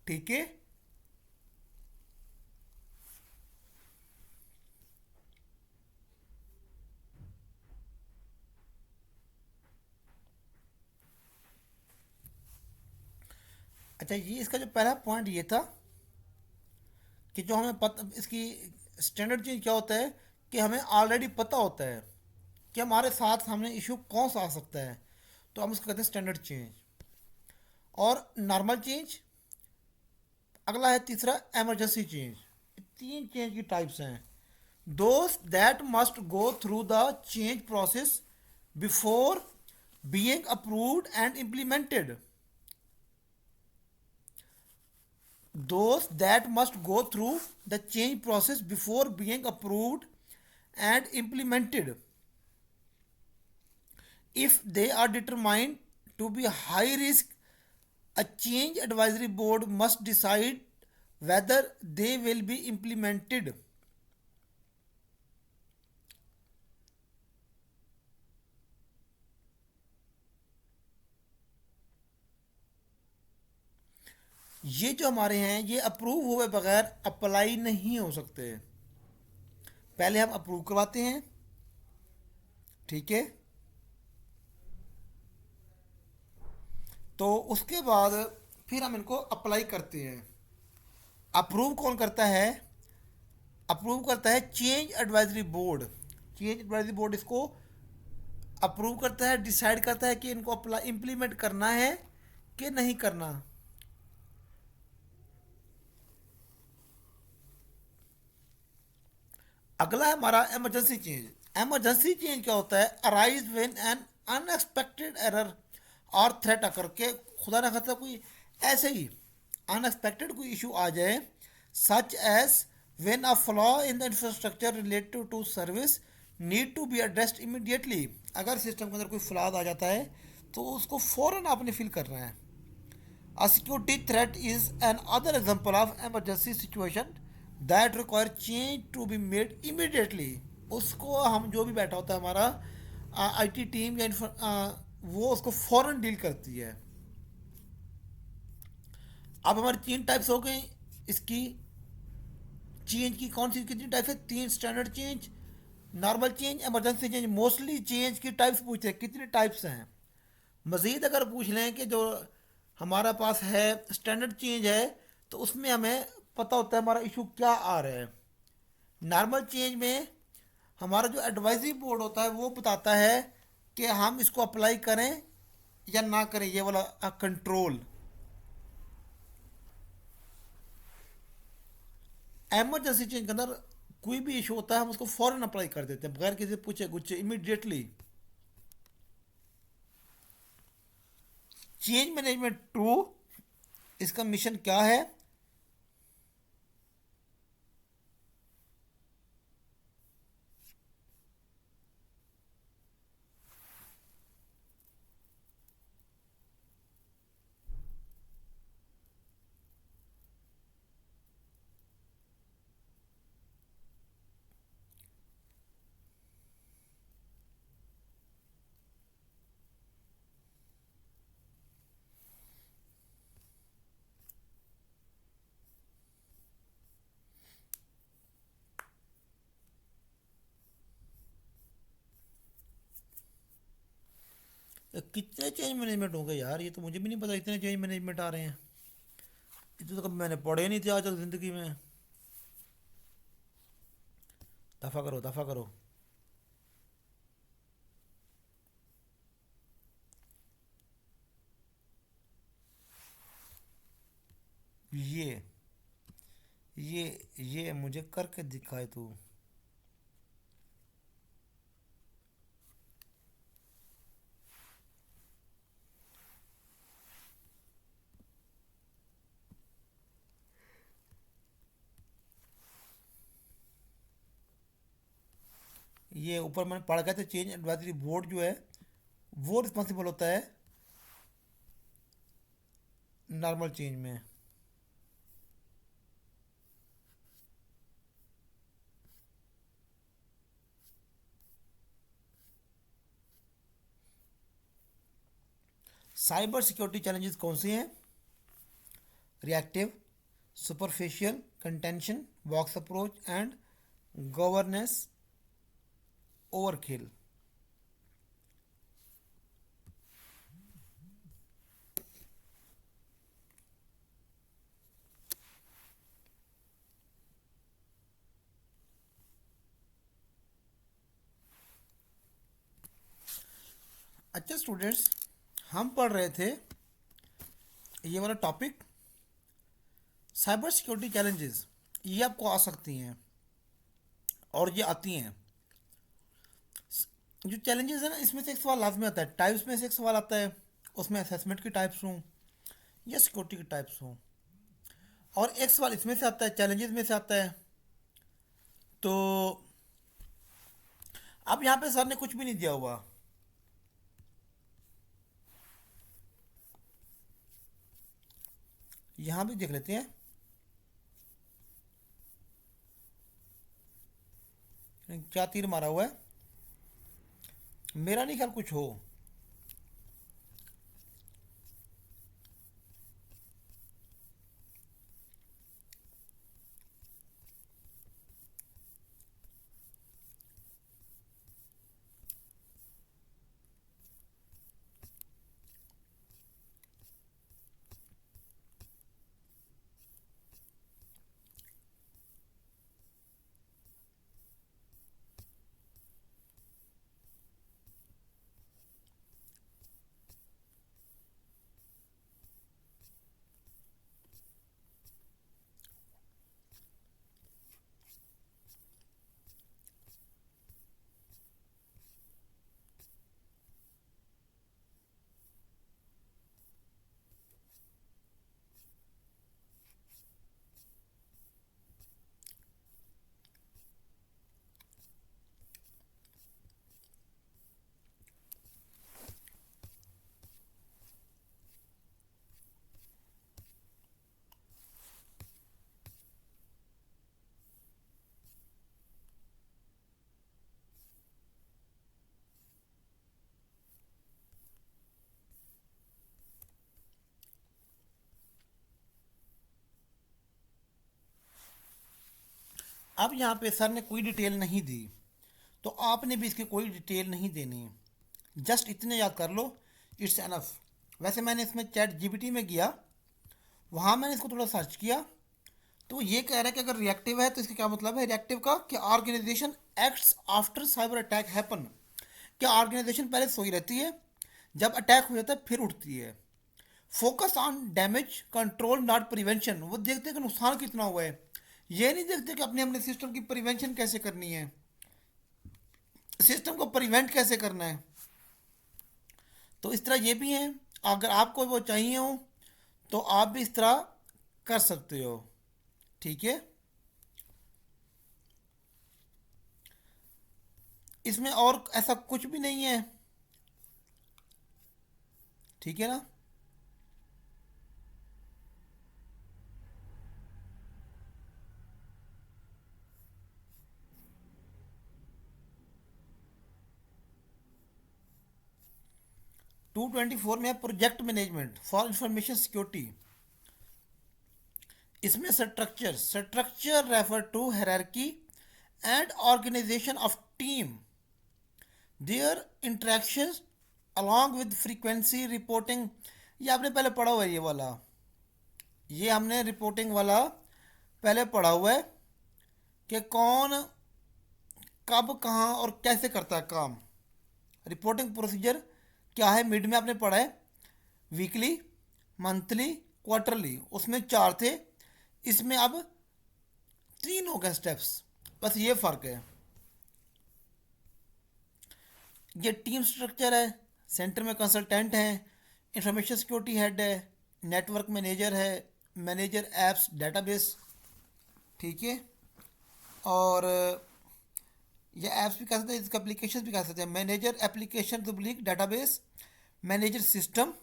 ठीक है। अच्छा, ये इसका जो पहला पॉइंट ये था कि जो हमें पता, इसकी स्टैंडर्ड चेंज क्या होता है कि हमें ऑलरेडी पता होता है कि हमारे साथ सामने इशू कौन सा आ सकता है, तो हम उसको कहते हैं स्टैंडर्ड चेंज। और नॉर्मल चेंज, अगला है तीसरा एमरजेंसी चेंज। तीन चेंज की टाइप्स हैं। Those that must go through the change process before being approved and implemented। Those that must go through the change process before being approved and implemented. If they are determined to be high risk, a change advisory board must decide whether they will be implemented। ये जो हमारे हैं ये अप्रूव हुए बगैर अप्लाई नहीं हो सकते। पहले हम अप्रूव करवाते हैं, ठीक है। तो उसके बाद फिर हम इनको अप्लाई करते हैं। अप्रूव कौन करता है? अप्रूव करता है change advisory board. Change advisory board इसको अप्रूव करता है, डिसाइड करता है कि इनको अप्लाई इम्प्लीमेंट करना है कि नहीं करना। अगला है हमारा इमरजेंसी चेंज। इमरजेंसी चेंज क्या होता है? Arise when an unexpected error और थ्रेट अकर के, खुदा ना खास्ता कोई ऐसे ही अनएक्सपेक्टेड कोई इशू आ जाए, such as when a flaw in the infrastructure related to service need to be addressed immediately. अगर सिस्टम के अंदर कोई फ्लॉ आ जाता है तो उसको फ़ौरन आपने फिल करना है। A security threat is another example of emergency situation that require change to be made immediately। उसको हम जो भी बैठा होता है हमारा आईटी टीम या वो उसको फौरन डील करती है। अब हमारी तीन टाइप्स हो गई इसकी। चेंज की कौन सी कितनी टाइप्स है? तीन। Standard change, normal change, emergency change. Mostly change की टाइप्स पूछते हैं कितनी टाइप्स हैं। मज़ीद अगर पूछ लें कि जो हमारा पास है स्टैंडर्ड चेंज है तो उसमें हमें पता होता है हमारा इशू क्या आ रहा है। नॉर्मल चेंज में हमारा जो एडवाइजरी बोर्ड होता है वो बताता है कि हम इसको अप्लाई करें या ना करें, ये वाला कंट्रोल। एमरजेंसी चेंज के अंदर कोई भी इशू होता है हम उसको फ़ौरन अप्लाई कर देते हैं बगैर किसी पूछे कुछ, इमिडिएटली। चेंज मैनेजमेंट टू, इसका मिशन क्या है? कितने चेंज मैनेजमेंट होंगे यार, ये तो मुझे भी नहीं पता इतने चेंज मैनेजमेंट आ रहे हैं। इतने तो कभी मैंने पढ़े नहीं थे आज तक ज़िंदगी में। दफ़ा करो दफ़ा करो। ये ये मुझे करके दिखाए तू। ये ऊपर मैंने पढ़ गया था, चेंज एडवाइजरी बोर्ड जो है वो रिस्पॉन्सिबल होता है नॉर्मल चेंज में। साइबर सिक्योरिटी चैलेंजेस कौन से हैं? Reactive, superficial, contention, box approach and governance overkill. अच्छा स्टूडेंट्स, हम पढ़ रहे थे ये वाला टॉपिक, साइबर सिक्योरिटी चैलेंजेस। ये आपको आ सकती हैं और ये आती हैं। जो चैलेंजेस है ना, इसमें से एक सवाल लाजमी आता है, टाइप्स में से एक सवाल आता है, उसमें असेसमेंट की टाइप्स हों या सिक्योरिटी की टाइप्स हों। और एक सवाल इसमें से आता है, चैलेंजेस में से आता है। तो अब यहाँ पे सर ने कुछ भी नहीं दिया हुआ। यहाँ भी देख लेते हैं, क्या तीर मारा हुआ है, मेरा नहीं ख्याल कुछ हो। अब यहाँ पे सर ने कोई डिटेल नहीं दी, तो आपने भी इसकी कोई डिटेल नहीं देनी है, जस्ट इतने याद कर लो, इट्स एनफ। वैसे मैंने इसमें चैट जीपीटी में गया, वहाँ मैंने इसको थोड़ा सर्च किया, तो ये कह रहा है कि अगर रिएक्टिव है तो इसका क्या मतलब है रिएक्टिव का, कि organisation acts after cyber attack happen. क्या ऑर्गेनाइजेशन पहले सोई रहती है, जब अटैक हो जाता है फिर उठती है। Focus on damage control not prevention, वो देखते हैं कि नुकसान कितना हुआ है, ये नहीं देखते कि अपने अपने सिस्टम की प्रिवेंशन कैसे करनी है, सिस्टम को प्रिवेंट कैसे करना है। तो इस तरह ये भी है, अगर आपको वो चाहिए हो तो आप भी इस तरह कर सकते हो। ठीक है, इसमें और ऐसा कुछ भी नहीं है। ठीक है ना। 224 में है project management for information security. इसमें structure, structure refer to hierarchy and organisation of team, their interactions along with frequency reporting, ये आपने पहले पढ़ा हुआ है ये वाला, ये हमने रिपोर्टिंग वाला पहले पढ़ा हुआ है कि कौन कब कहाँ और कैसे करता है काम। रिपोर्टिंग प्रोसीजर क्या है, मिड में आपने पढ़ा है, वीकली, मंथली, क्वार्टरली, उसमें चार थे, इसमें अब तीन हो गए स्टेप्स, बस ये फ़र्क है। ये टीम स्ट्रक्चर है, सेंटर में कंसल्टेंट है, इंफॉर्मेशन सिक्योरिटी हेड है, नेटवर्क मैनेजर है, मैनेजर एप्स डेटाबेस, ठीक है। और ये ऐप्स भी कह सकते हैं, इसका एप्लीकेशन भी कह सकते हैं, मैनेजर एप्लीकेशन दुब्लिक डेटाबेस, मैनेजर सिस्टम।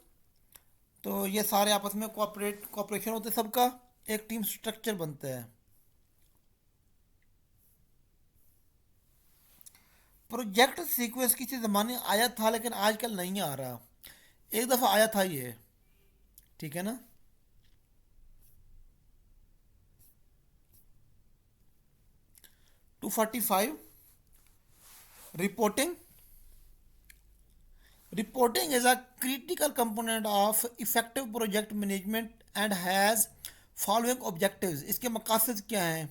तो ये सारे आपस में कोऑपरेशन होते हैं सबका, एक टीम स्ट्रक्चर बनता है। प्रोजेक्ट सीक्वेंस किसी ज़माने आया था लेकिन आजकल नहीं आ रहा, एक दफ़ा आया था ये, ठीक है ना। 245, reporting. Reporting is a critical component of effective project management and has following objectives. इसके मकासद क्या हैं?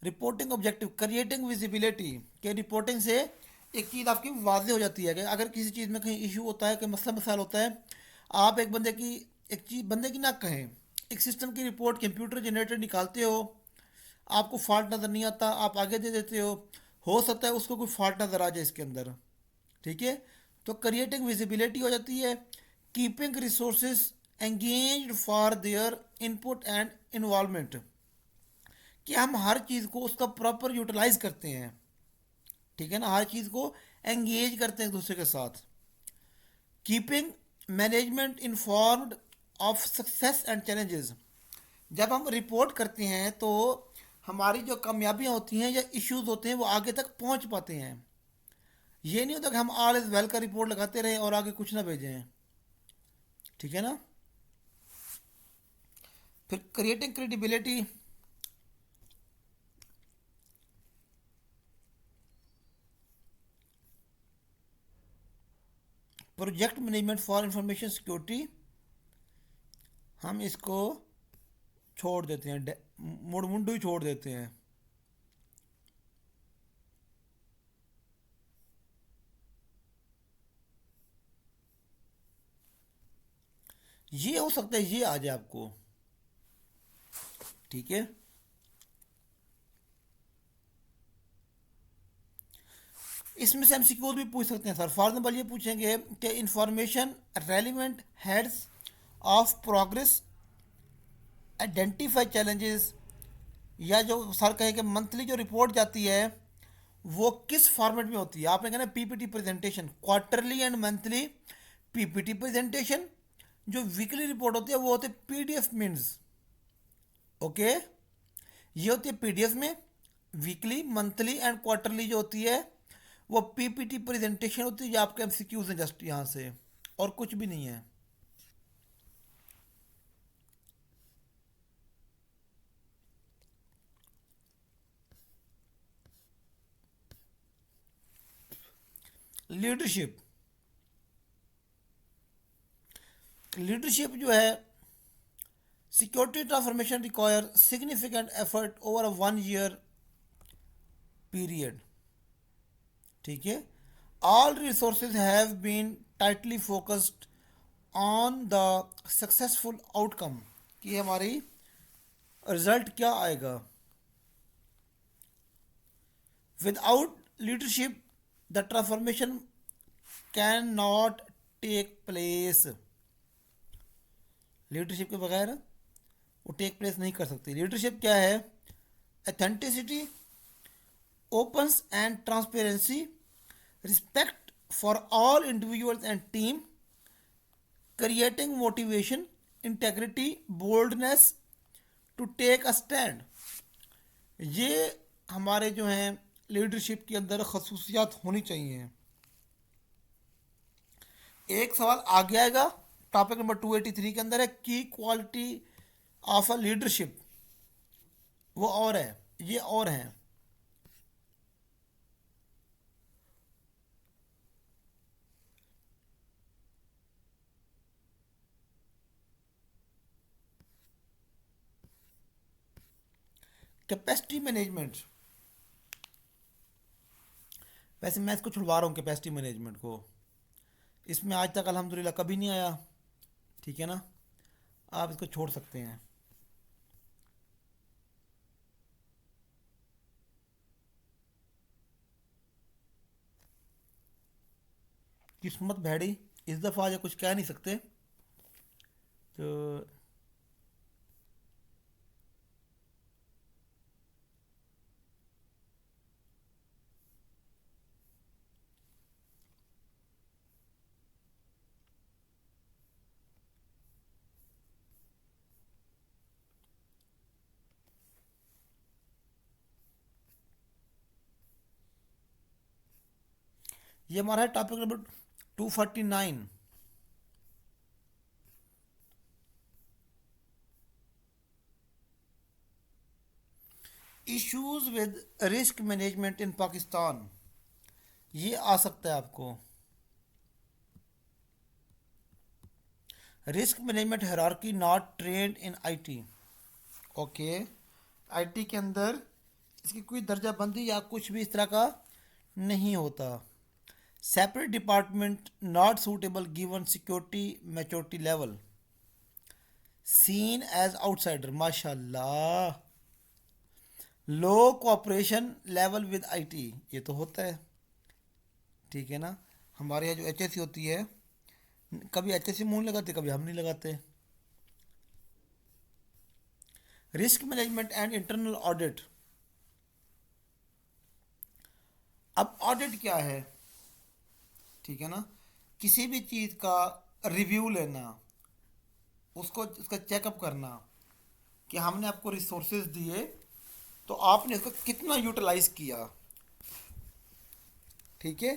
रिपोर्टिंग ऑब्जेक्टिव, क्रिएटिंग विजिबिलिटी, के रिपोर्टिंग से एक चीज़ आपकी वाज़ेह हो जाती है कि अगर किसी चीज़ में कहीं इशू होता है, कोई मसला मसाइल होता है, आप एक बंदे की, एक चीज़ बंदे की ना कहें, एक सिस्टम की रिपोर्ट कंप्यूटर जनरेटर निकालते हो, आपको फॉल्ट नज़र नहीं आता, आप आगे दे देते हो सकता है उसको कोई फॉल्ट नज़र आ जाए इसके अंदर, ठीक है। तो क्रिएटिंग विजिबिलिटी हो जाती है, keeping resources engaged for their input and involvement, कि हम हर चीज़ को उसका प्रॉपर यूटिलाइज करते हैं, ठीक है ना, हर चीज़ को एंगेज करते हैं एक दूसरे के साथ। Keeping management informed of success and challenges, जब हम रिपोर्ट करते हैं तो हमारी जो कामयाबियाँ होती हैं या इश्यूज होते हैं वो आगे तक पहुंच पाते हैं। ये नहीं होता कि हम ऑल इज़ वेल का रिपोर्ट लगाते रहें और आगे कुछ ना भेजें, ठीक है ना। फिर creating credibility, project management for information security, हम इसको छोड़ देते हैं, मुंडू ही छोड़ देते हैं। ये हो सकता है ये आ जाए आपको, ठीक है। इसमें से एमसीक्यूज भी पूछ सकते हैं सर, फॉर एग्जाम्पल ये पूछेंगे कि information relevant heads of progress, identify challenges, या जो सर कहे कि मंथली जो रिपोर्ट जाती है वो किस फॉर्मेट में होती है, आपने कहना PPT presentation, quarterly and monthly PPT presentation, जो वीकली रिपोर्ट होती है वो होती है पीडीएफ मीन्स, ओके। ये होती है पीडीएफ में, वीकली मंथली एंड क्वार्टरली जो होती है वो पीपीटी प्रेजेंटेशन होती है, जो आपके एमसीक्यूज हैं जस्ट यहाँ से, और कुछ भी नहीं है। लीडरशिप, लीडरशिप जो है, security transformation require significant effort over a 1 year period, ठीक है। All resources have been tightly focused on the successful outcome, कि हमारी रिजल्ट क्या आएगा। Without leadership the transformation can not take place, leadership के बगैर वो टेक प्लेस नहीं कर सकती। लीडरशिप क्या है? Authenticity, opens and transparency, respect for all individuals and team, creating motivation, integrity, boldness to take a stand, ये हमारे जो हैं लीडरशिप के अंदर खसूसियात होनी चाहिए। एक सवाल आगे आएगा, टॉपिक नंबर 283 के अंदर है की क्वालिटी ऑफ अ लीडरशिप, वो और है, ये और है। कैपेसिटी मैनेजमेंट, वैसे मैं इसको छुड़वा रहा हूँ कैपेसिटी मैनेजमेंट को, इसमें आज तक अल्हम्दुलिल्लाह कभी नहीं आया, ठीक है ना, आप इसको छोड़ सकते हैं। किस्मत भैड़ी, इस दफ़ा आज कुछ कह नहीं सकते, तो ये हमारा है topic number 249। Issues with risk management in Pakistan, ये आ सकता है आपको। Risk management hierarchy not trained in IT, okay, IT के अंदर इसकी कोई दर्जा बंदी या कुछ भी इस तरह का नहीं होता। Separate department not suitable given security maturity level, seen as outsider, माशाल्लाह। Low cooperation level with IT, ये तो होता है, ठीक है ना। हमारे यहाँ जो एचएससी होती है, कभी एचएससी मुंह नहीं लगाते, कभी हम नहीं लगाते। Risk management and internal audit, अब ऑडिट क्या है, ठीक है ना, किसी भी चीज़ का रिव्यू लेना, उसको उसका चेकअप करना कि हमने आपको रिसोर्सेज दिए तो आपने इसको कितना यूटिलाइज किया, ठीक है,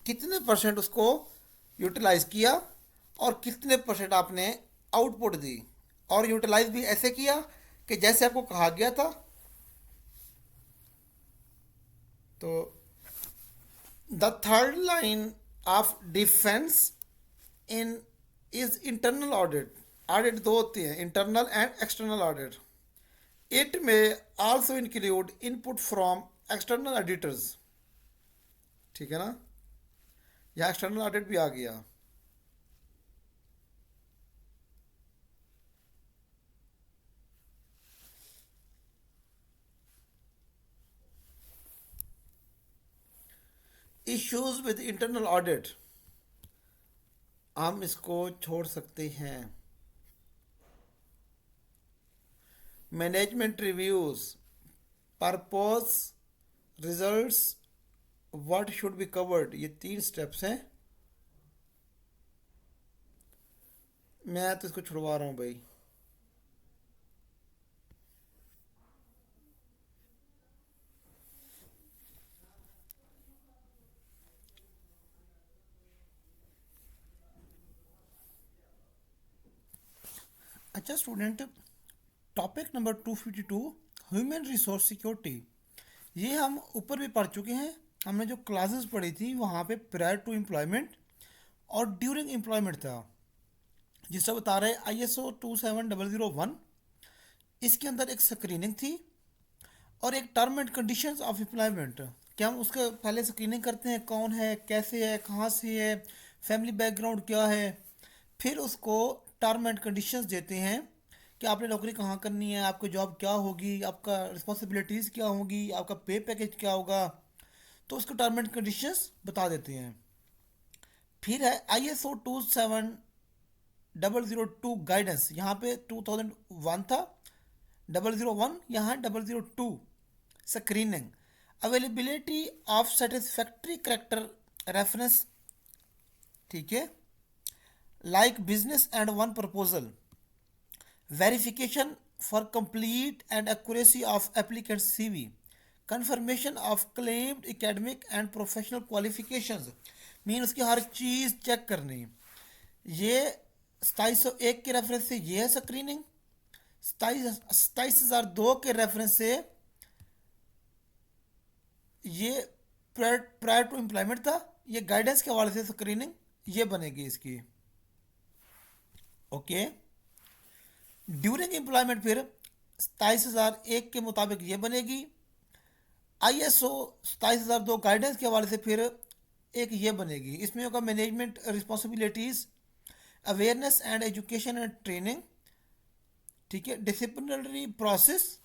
कितने परसेंट उसको यूटिलाइज किया और कितने परसेंट आपने आउटपुट दी, और यूटिलाइज भी ऐसे किया कि जैसे आपको कहा गया था। तो the third line of defence in is internal audit, audit दो होते हैं, internal and external audit. It may also include input from external auditors, ठीक है ना, यहाँ एक्सटर्नल ऑडिट भी आ गया। इश्यूज विद इंटरनल ऑडिट, हम इसको छोड़ सकते हैं। Management reviews, purpose, results, what should be covered, ये 3 स्टेप्स हैं, मैं तो इसको छुड़वा रहा हूँ भाई। अच्छा student, topic number 252, human resource security, ये हम ऊपर भी पढ़ चुके हैं। हमने जो क्लासेस पढ़ी थी वहाँ पे प्रायर टू एम्प्लॉयमेंट और ड्यूरिंग एम्प्लॉयमेंट था, जिससे बता रहे ISO 27001, इसके अंदर एक स्क्रीनिंग थी और एक term and conditions of employment, क्या हम उसके पहले स्क्रीनिंग करते हैं, कौन है, कैसे है, कहाँ से है, फैमिली बैकग्राउंड क्या है, फिर उसको टर्म एंड कंडीशंस देते हैं कि आपने नौकरी कहाँ करनी है, आपकी जॉब क्या होगी, आपका रिस्पॉन्सिबिलिटीज़ क्या होगी, आपका पे पैकेज क्या होगा, तो उसको टर्म एंड कंडीशंस बता देते हैं। फिर है ISO 27002 गाइडेंस, यहाँ पे 2001 था, 001, यहाँ 002, screening, availability of satisfactory character reference, ठीक है, like business and one proposal, verification for complete and accuracy of applicant CV, confirmation of claimed academic and professional qualifications, mean उसकी हर चीज़ चेक करनी। ये 2701 के रेफरेंस से ये है स्क्रीनिंग, 27002 के रेफरेंस से ये प्रायर टू एम्प्लॉयमेंट था, ये गाइडेंस के हवाले से स्क्रीनिंग ये बनेगी इसकी, ओके। ड्यूरिंग एम्प्लॉयमेंट फिर 27,001 के मुताबिक ये बनेगी। ISO 27,002 गाइडेंस के हवाले से फिर एक ये बनेगी। इसमें होगा management responsibilities, awareness and education and training, ठीक है, डिसिप्लिनरी प्रोसेस।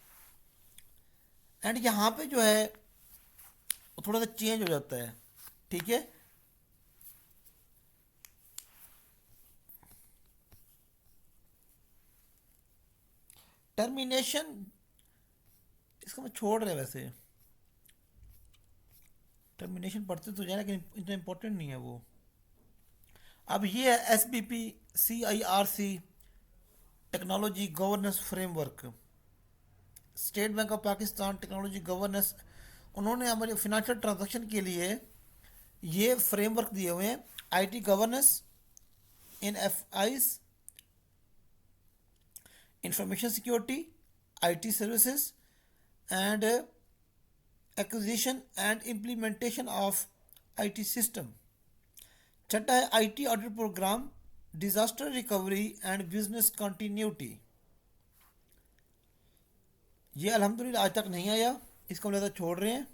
एंड यहाँ पे जो है वो थोड़ा सा चेंज हो जाता है, ठीक है। टर्मिनेशन इसको मैं छोड़ रहे वैसे, टर्मिनेशन पढ़ते तो जाए लेकिन इतना इम्पोर्टेंट नहीं है वो। अब ये है SBP CIRC technology governance framework, state bank of Pakistan technology governance. उन्होंने हमारे फिनेंशियल ट्रांजैक्शन के लिए ये फ्रेमवर्क दिए हुए हैं। IT governance in FIs, information security, IT services and acquisition and implementation of IT system. छठा है IT audit programme, disaster recovery and business continuity. ये अल्हम्दुलिल्लाह आज तक नहीं आया, इसको हम ज़्यादा छोड़ रहे हैं।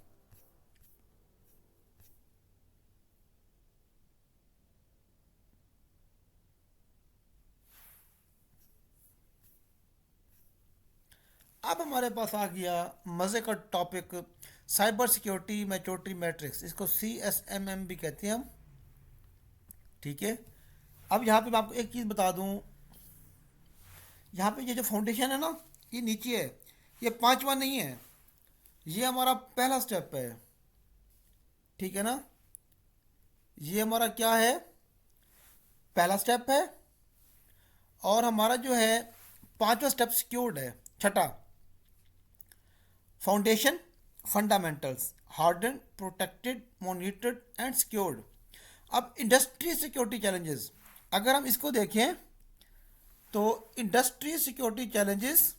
अब हमारे पास आ गया मज़े का topic, cyber security maturity matrix, इसको CSMM भी कहते हैं हम, ठीक है। अब यहाँ पे मैं आपको एक चीज़ बता दूँ, यहाँ पे ये जो फाउंडेशन है ना, ये नीचे है, ये पांचवा नहीं है, ये हमारा पहला स्टेप है, ठीक है ना। ये हमारा क्या है, पहला स्टेप है। और हमारा जो है पांचवा स्टेप सिक्योर्ड है, छठा। Foundation, fundamentals, harden, protected, monitored and secured. अब इंडस्ट्री सिक्योरिटी चैलेंजेस, अगर हम इसको देखें तो industry security challenges,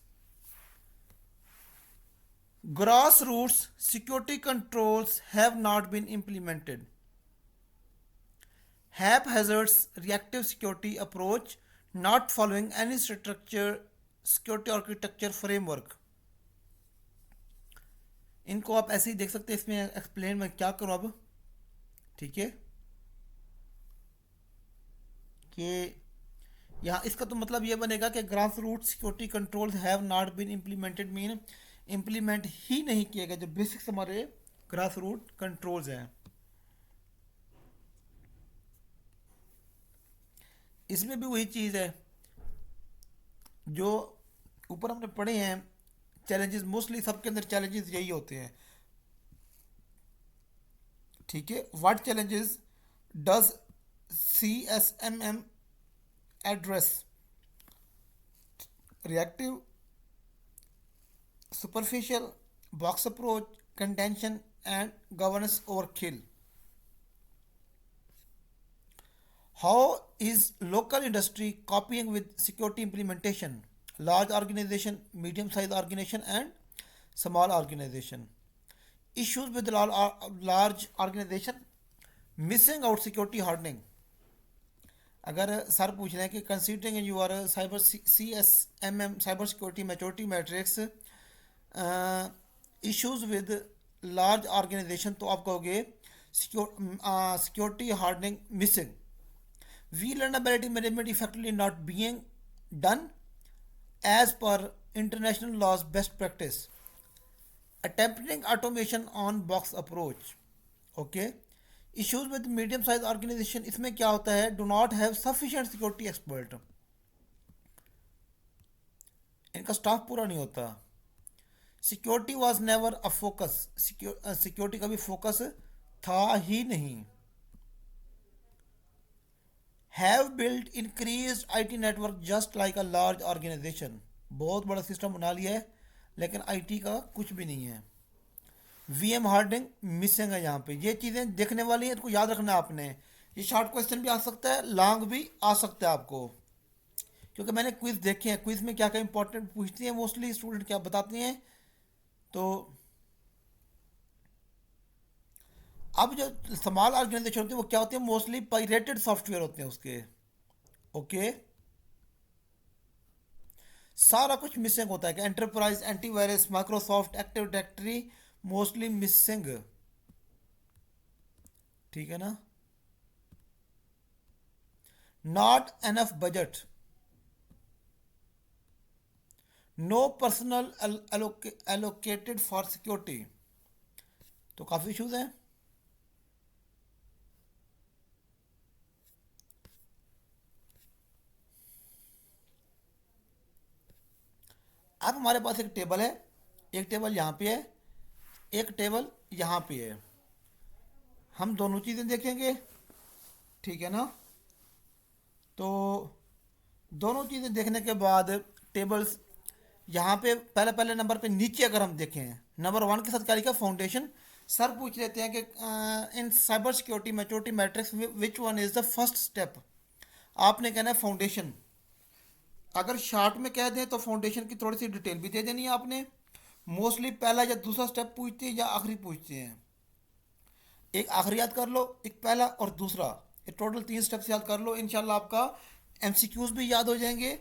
grassroots security controls have not been implemented, haphazard reactive security approach, not following any structure security architecture framework। इनको आप ऐसे ही देख सकते हैं, इसमें एक्सप्लेन मैं क्या करूं अब, ठीक है। कि यहाँ इसका तो मतलब ये बनेगा कि grass root security controls have not been implemented, mean implement ही नहीं किए गए जो बेसिक्स हमारे ग्रास रूट कंट्रोल्स हैं। इसमें भी वही चीज़ है जो ऊपर हमने पढ़े हैं, चैलेंजेस मोस्टली सबके अंदर चैलेंजेस यही होते हैं, ठीक है। What challenges does CSMM address, reactive, superficial, box approach, contention and governance overkill। How is local industry copying with security implementation? Large organization, medium sized organization and small organization। Issues with large organization, missing out security hardening। अगर सर पूछ रहे हैं कि considering your cyber CSMM cyber security maturity matrix issues with large organisation, तो आप कहोगे security hardening missing, vulnerability management effectively not being done as per international laws best practice, attempting automation on box approach। okay, issues with medium size organization, इसमें क्या होता है, do not have sufficient security expert, इनका स्टाफ पूरा नहीं होता। Security was never a focus, security का भी फोकस था ही नहीं। Have build increase IT network just like a large organisation, बहुत बड़ा सिस्टम बना लिया है लेकिन IT का कुछ भी नहीं है। VM हार्डनिंग मिसिंग है, यहाँ पे ये चीज़ें देखने वाली हैं, इनको याद रखना है आपने। ये शॉर्ट क्वेश्चन भी आ सकता है, लॉन्ग भी आ सकता है आपको, क्योंकि मैंने क्विज देखे हैं, क्विज में क्या क्या इंपॉर्टेंट पूछती हैं मोस्टली स्टूडेंट, क्या बताती हैं। तो अब जो स्मॉल ऑर्गेनाइजेशन होती है वो क्या होती है, मोस्टली पायरेटेड सॉफ्टवेयर होते हैं उसके, ओके। सारा कुछ मिसिंग होता है कि enterprise antivirus Microsoft active directory mostly missing. ठीक है ना। Not enough budget, no personal allocated for security. तो काफ़ी इशूज़ हैं। अब हमारे पास एक टेबल है, एक टेबल यहाँ पे है, एक टेबल यहाँ पे है। हम दोनों चीज़ें देखेंगे। ठीक है ना। तो दोनों चीज़ें देखने के बाद टेबल्स यहाँ पे पहले पहले नंबर पे नीचे अगर हम देखें, नंबर वन के साथ क्या लिखा, फाउंडेशन। सर पूछ लेते हैं कि in cyber security maturity matrix which one is the first step. आपने कहना है फाउंडेशन। अगर शॉर्ट में कह दें तो फाउंडेशन की थोड़ी सी डिटेल भी दे देनी है आपने। मोस्टली पहला या दूसरा स्टेप पूछते हैं या आखिरी पूछते हैं। एक आखिरी याद कर लो, एक पहला और दूसरा, ये टोटल 3 स्टेप्स याद कर लो। इंशाल्लाह आपका एमसीक्यूज भी याद हो जाएंगे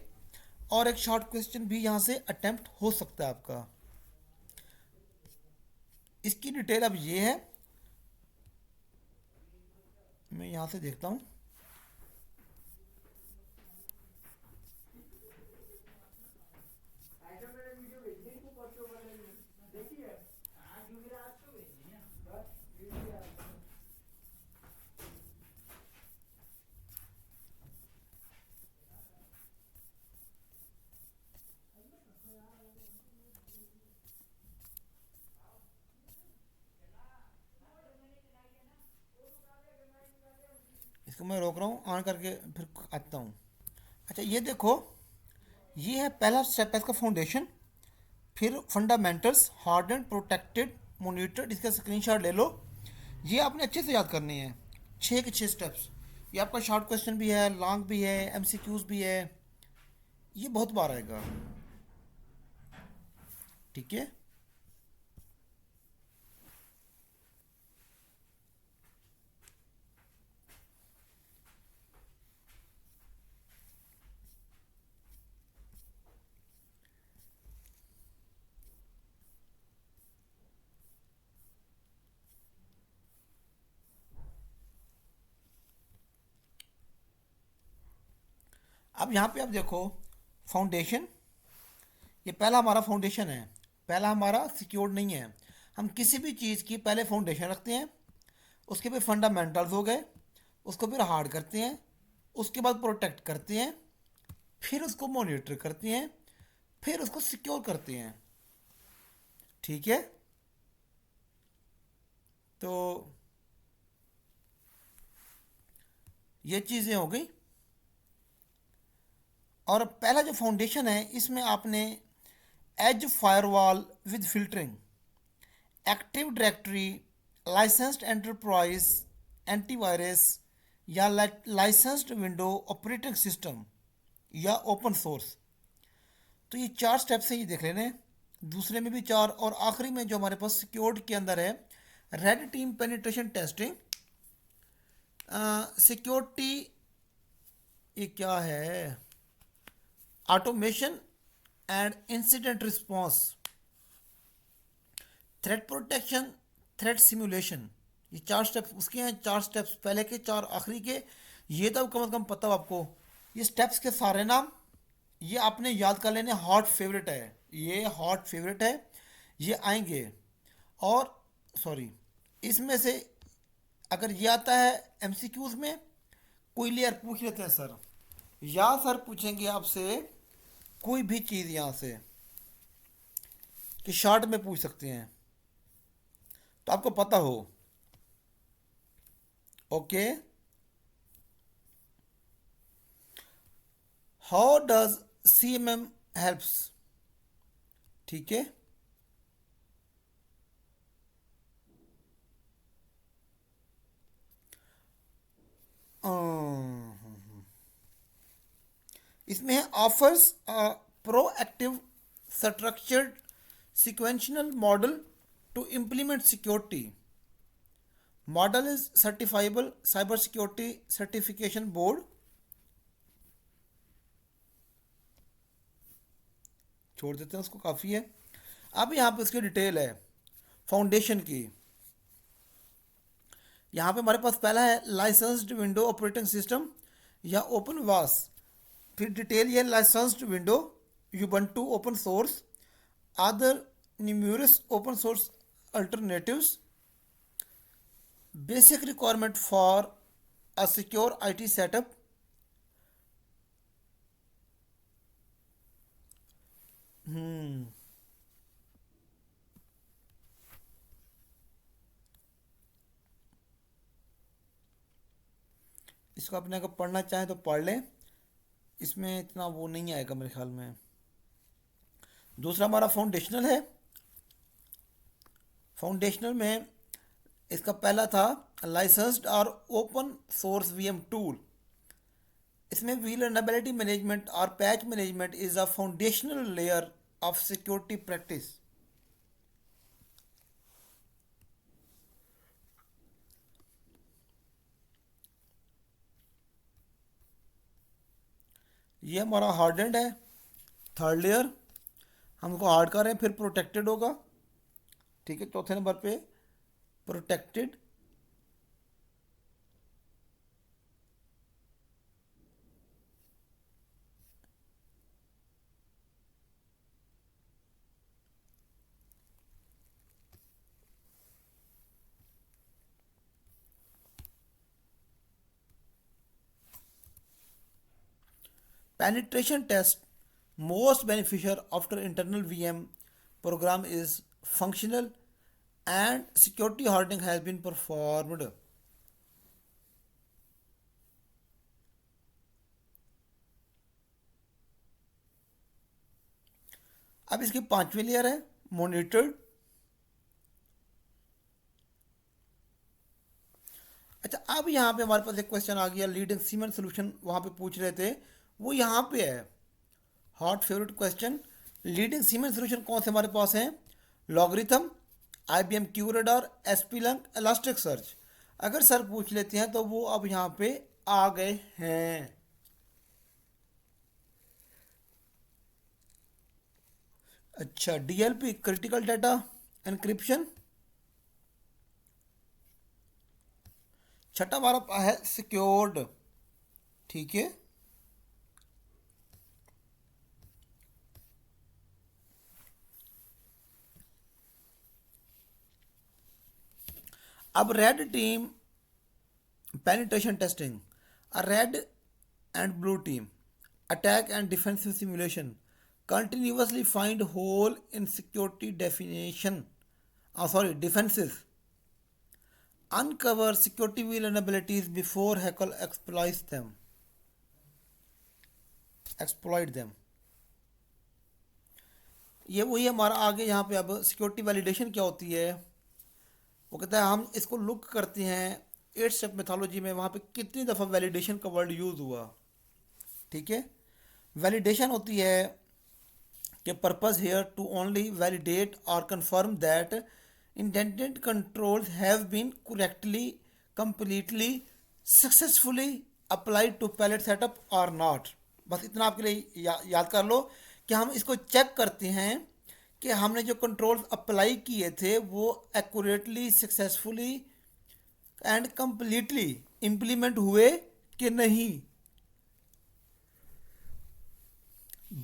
और एक शॉर्ट क्वेश्चन भी यहाँ से अटेम्प्ट हो सकता है आपका। इसकी डिटेल अब ये है, मैं यहाँ से देखता हूँ। इसको मैं रोक रहा हूँ, ऑन करके फिर आता हूँ। अच्छा ये देखो, ये है पहला स्टेप है इसका फाउंडेशन। फिर फंडामेंटल्स, हार्डन, प्रोटेक्टेड, मोनिटर्ड। इसका स्क्रीनशॉट ले लो। ये आपने अच्छे से याद करनी है, 6 के 6 स्टेप्स। ये आपका शॉर्ट क्वेश्चन भी है, लॉन्ग भी है, एमसीक्यूज भी है, ये बहुत बार आएगा। ठीक है। अब यहाँ पे आप देखो फाउंडेशन, ये पहला हमारा फाउंडेशन है। पहला हमारा सिक्योर्ड नहीं है। हम किसी भी चीज़ की पहले फाउंडेशन रखते हैं, उसके फिर फंडामेंटल्स हो गए, उसको फिर हार्ड करते हैं, उसके बाद प्रोटेक्ट करते हैं, फिर उसको मॉनिटर करते हैं, फिर उसको सिक्योर करते हैं। ठीक है। तो ये चीज़ें हो गई। और पहला जो फाउंडेशन है इसमें आपने as firewall with filtering, active directory, licensed enterprise antivirus या लाइसेंस्ड विंडो ऑपरेटिंग सिस्टम या ओपन सोर्स। तो ये 4 स्टेप्स हैं, ये देख लेने। दूसरे में भी 4, और आखिरी में जो हमारे पास सिक्योर्ड के अंदर है, red team penetration testing, security, ये क्या है, automation and incident response, threat protection, threat simulation. ये 4 स्टेप्स उसके हैं। 4 स्टेप्स पहले के, 4 आखिरी के। ये तो कम से कम पता हो आपको। ये स्टेप्स के सारे नाम ये आपने याद कर लेने। हॉट फेवरेट है, ये हॉट फेवरेट है, ये आएंगे। और सॉरी, इसमें से अगर ये आता है एमसीक्यूज में, कोई लेयर पूछ लेते हैं सर, या सर पूछेंगे आपसे कोई भी चीज़ यहाँ से कि शॉर्ट में पूछ सकते हैं, तो आपको पता हो। Okay. How does CMM helps. ठीक है। इसमें है offers proactive structured sequential model to implement security. Model is certifiable cybersecurity certification board. छोड़ देते हैं उसको, काफ़ी है। अब यहाँ पे उसकी डिटेल है फाउंडेशन की। यहाँ पे हमारे पास पहला है लाइसेंस्ड विंडो ऑपरेटिंग सिस्टम या ओपन वास। फिर डिटेल ये licensed window, Ubuntu open source, other numerous open source alternatives, basic requirement for a secure IT setup. Hmm इसको अपने अगर पढ़ना चाहें तो पढ़ लें, इसमें इतना वो नहीं आएगा मेरे ख्याल में। दूसरा हमारा फाउंडेशनल है। फाउंडेशनल में इसका पहला था लाइसेंस्ड और ओपन सोर्स वीएम टूल। इसमें vulnerability मैनेजमेंट और patch management is a foundational layer of security practice. ये हमारा हार्डेंड है, थर्ड लेयर। हम उसको हार्ड कर रहे हैं, फिर प्रोटेक्टेड होगा। ठीक है, चौथे नंबर पे protected. Penetration test most beneficial after internal VM program is functional and security hardening has been performed. अब इसकी पांचवी लेयर है मॉनिटर्ड। अच्छा, अब यहाँ पे हमारे पास एक क्वेश्चन आ गया, लीडिंग सीमेंट सोल्यूशन वहाँ पे पूछ रहे थे, वो यहाँ पे है hot favourite question. Leading SIEM solution कौन से हमारे पास हैं? LogRhythm, IBM QRadar, Splunk, elastic search. अगर सर पूछ लेते हैं तो वो अब यहाँ पे आ गए हैं। अच्छा, DLP क्रिटिकल डाटा एनक्रिप्शन। छठा हमारा है सिक्योर्ड। ठीक है, अब red team penetration testing, a red and blue team, attack and defensive simulation, continuously find hole in security definition, defenses, uncover security vulnerabilities before hacker exploit them। ये वही हमारा आगे यहाँ पे अब सिक्योरिटी वैलिडेशन क्या होती है, वो कहता है हम इसको लुक करते हैं 8 स्टेप मेथोलॉजी में, वहाँ पे कितनी दफ़ा वैलिडेशन का वर्ड यूज़ हुआ। ठीक है, वैलिडेशन होती है कि purpose here to only validate और confirm that intended controls have been correctly completely successfully applied to पैलेट सेटअप और नॉट। बस इतना आपके लिए याद कर लो कि हम इसको चेक करते हैं कि हमने जो कंट्रोल्स अप्लाई किए थे वो accurately successfully and completely implement हुए कि नहीं।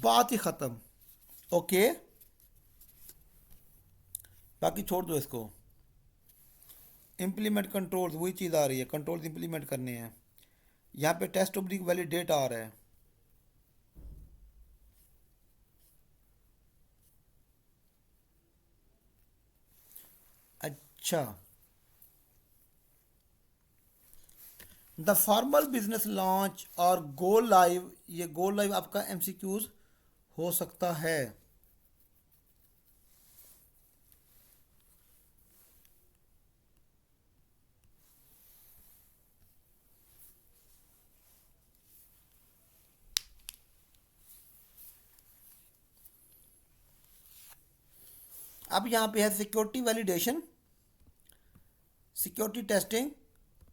बात ही ख़त्म। ओके, बाकी छोड़ दो इसको। इम्प्लीमेंट कंट्रोल्स, वही चीज़ आ रही है, कंट्रोल्स इम्प्लीमेंट करने हैं। यहाँ पे टेस्ट ऑब्लिक वैलिडेट आ रहा है। अच्छा, द फॉर्मल बिजनेस लॉन्च और गो लाइव, ये गो लाइव आपका MCQs हो सकता है। अब यहाँ पे है security validation, security testing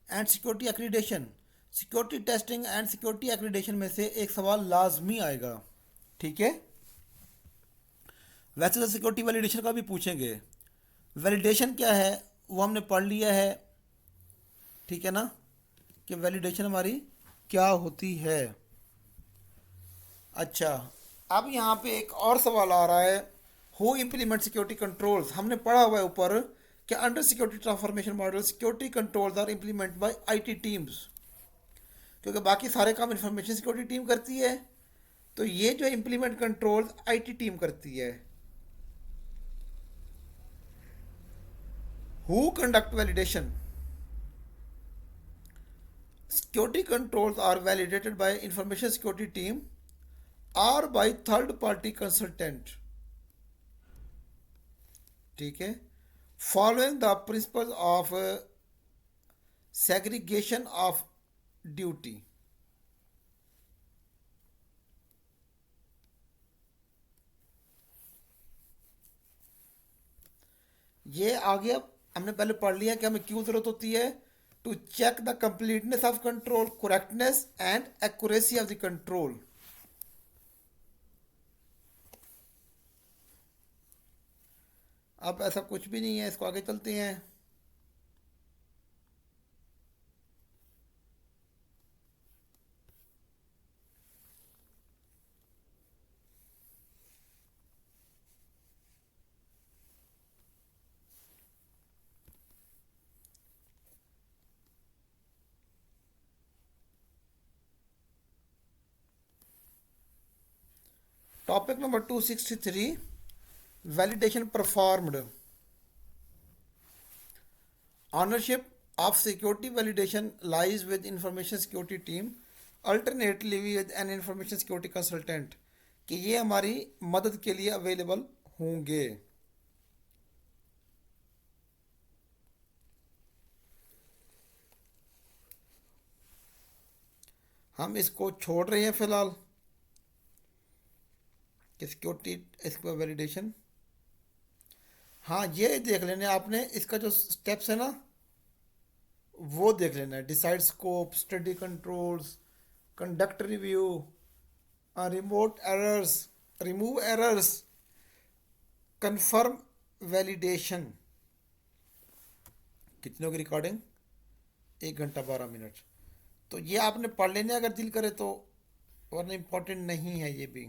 and security accreditation. Security testing and security accreditation में से एक सवाल लाजमी आएगा। ठीक है, वैसे तो सिक्योरिटी वैलिडेशन का भी पूछेंगे। वैलिडेशन क्या है वो हमने पढ़ लिया है, ठीक है ना, कि वैलिडेशन हमारी क्या होती है। अच्छा, अब यहाँ पे एक और सवाल आ रहा है, हु इम्प्लीमेंट सिक्योरिटी कंट्रोल्स। हमने पढ़ा हुआ है ऊपर कि under security transformation model security controls are implement by IT teams, क्योंकि बाकी सारे काम इंफॉर्मेशन सिक्योरिटी टीम करती है, तो ये जो इम्प्लीमेंट कंट्रोल्स आईटी टीम करती है। Who conduct validation, security controls are validated by information security team or by third party consultant, ठीक है, following the principles of segregation of duty। ये आ गया, हमने पहले पढ़ लिया कि हमें क्यों जरूरत होती है, to check the completeness of control, correctness and accuracy of the control. अब ऐसा कुछ भी नहीं है, इसको आगे चलते हैं। Topic number 263, validation performed. Ownership of security validation lies with information security team, alternately with an information security consultant, कि ये हमारी मदद के लिए अवेलेबल होंगे। हम इसको छोड़ रहे हैं फिलहाल कि सिक्योरिटी इसका वैलिडेशन। हाँ, ये देख लेना आपने, इसका जो स्टेप्स है ना वो देख लेना है, decide scope, study controls, conduct review, remote errors, remove errors, confirm validation. कितनों की रिकॉर्डिंग, 1 घंटा 12 मिनट। तो ये आपने पढ़ लेने अगर दिल करे तो, वरना इम्पोर्टेंट नहीं है ये भी।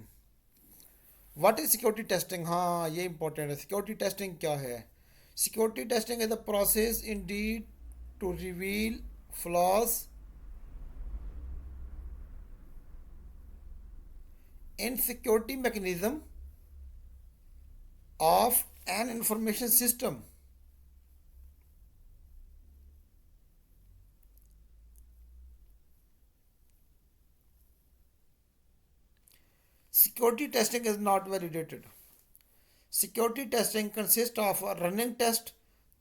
व्हाट इज सिक्योरिटी टेस्टिंग, हाँ ये इंपॉर्टेंट है। सिक्योरिटी टेस्टिंग क्या है? Security testing is the process intended to reveal flaws in security mechanism of an information system. Security testing is not validated. Security testing consists of a running test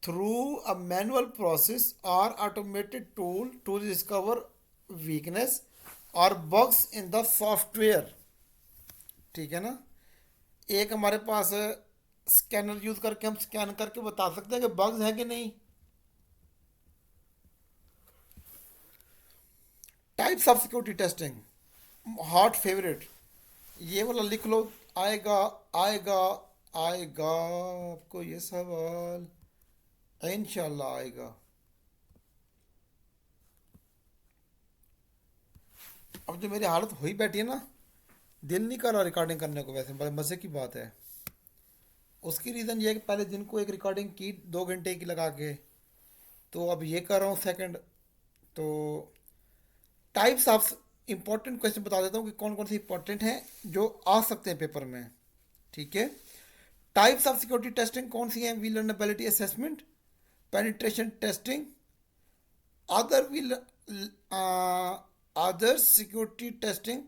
through a manual process or automated tool to discover weakness or bugs in the software, ठीक है ना। एक हमारे पास स्कैनर यूज करके हम स्कैन करके बता सकते हैं कि बग्स हैं कि नहीं। Types of security testing, hot favourite, ये वाला लिख लो, आएगा आएगा आएगा आपको ये सवाल, इंशाल्लाह आएगा। अब जो मेरी हालत हुई बैठी है ना, दिल नहीं कर रहा रिकॉर्डिंग करने को, वैसे बड़े मज़े की बात है। उसकी रीज़न ये है कि पहले दिन को एक रिकॉर्डिंग की 2 घंटे की लगा के, तो अब ये कर रहा हूँ सेकंड। तो टाइप्स ऑफ इंपॉर्टेंट क्वेश्चन बता देता हूँ कि कौन कौन से इंपॉर्टेंट हैं जो आ सकते हैं पेपर में, ठीक है। टाइप्स ऑफ सिक्योरिटी टेस्टिंग कौन सी हैं? Vulnerability assessment, penetration testing, other will other security testing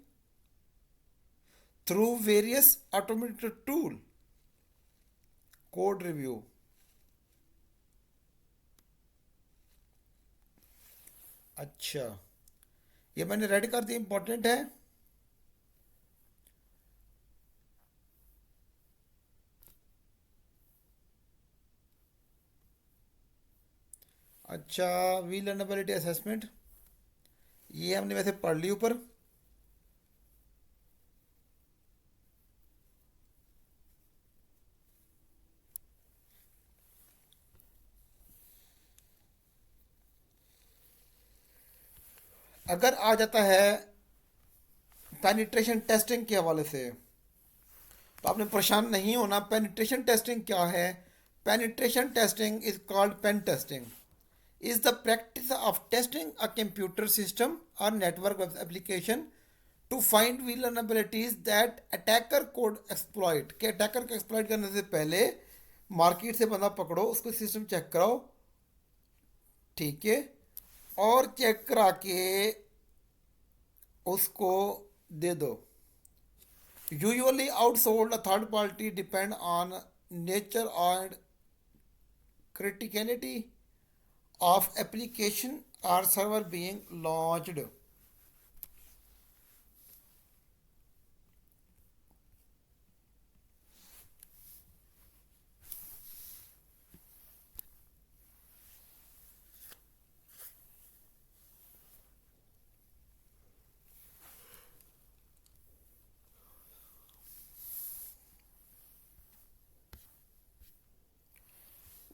through various automated tool, code review. अच्छा, ये मैंने रेडी कर दिया, इंपॉर्टेंट है। अच्छा, विलनरेबिलिटी असेसमेंट ये हमने वैसे पढ़ ली ऊपर। अगर आ जाता है पेनिट्रेशन टेस्टिंग के हवाले से, तो आपने परेशान नहीं होना। पेनिट्रेशन टेस्टिंग क्या है? Penetration testing is called pen testing, is the practice of testing a computer system or network of application to find vulnerabilities that attacker could exploit। कि अटैकर को एक्सप्लॉइट करने से पहले मार्केट से बंदा पकड़ो, उसको सिस्टम चेक कराओ, ठीक है, और चेक करा के उसको दे दो। Usually outsourced a third party depend on nature and criticality of application or server being launched।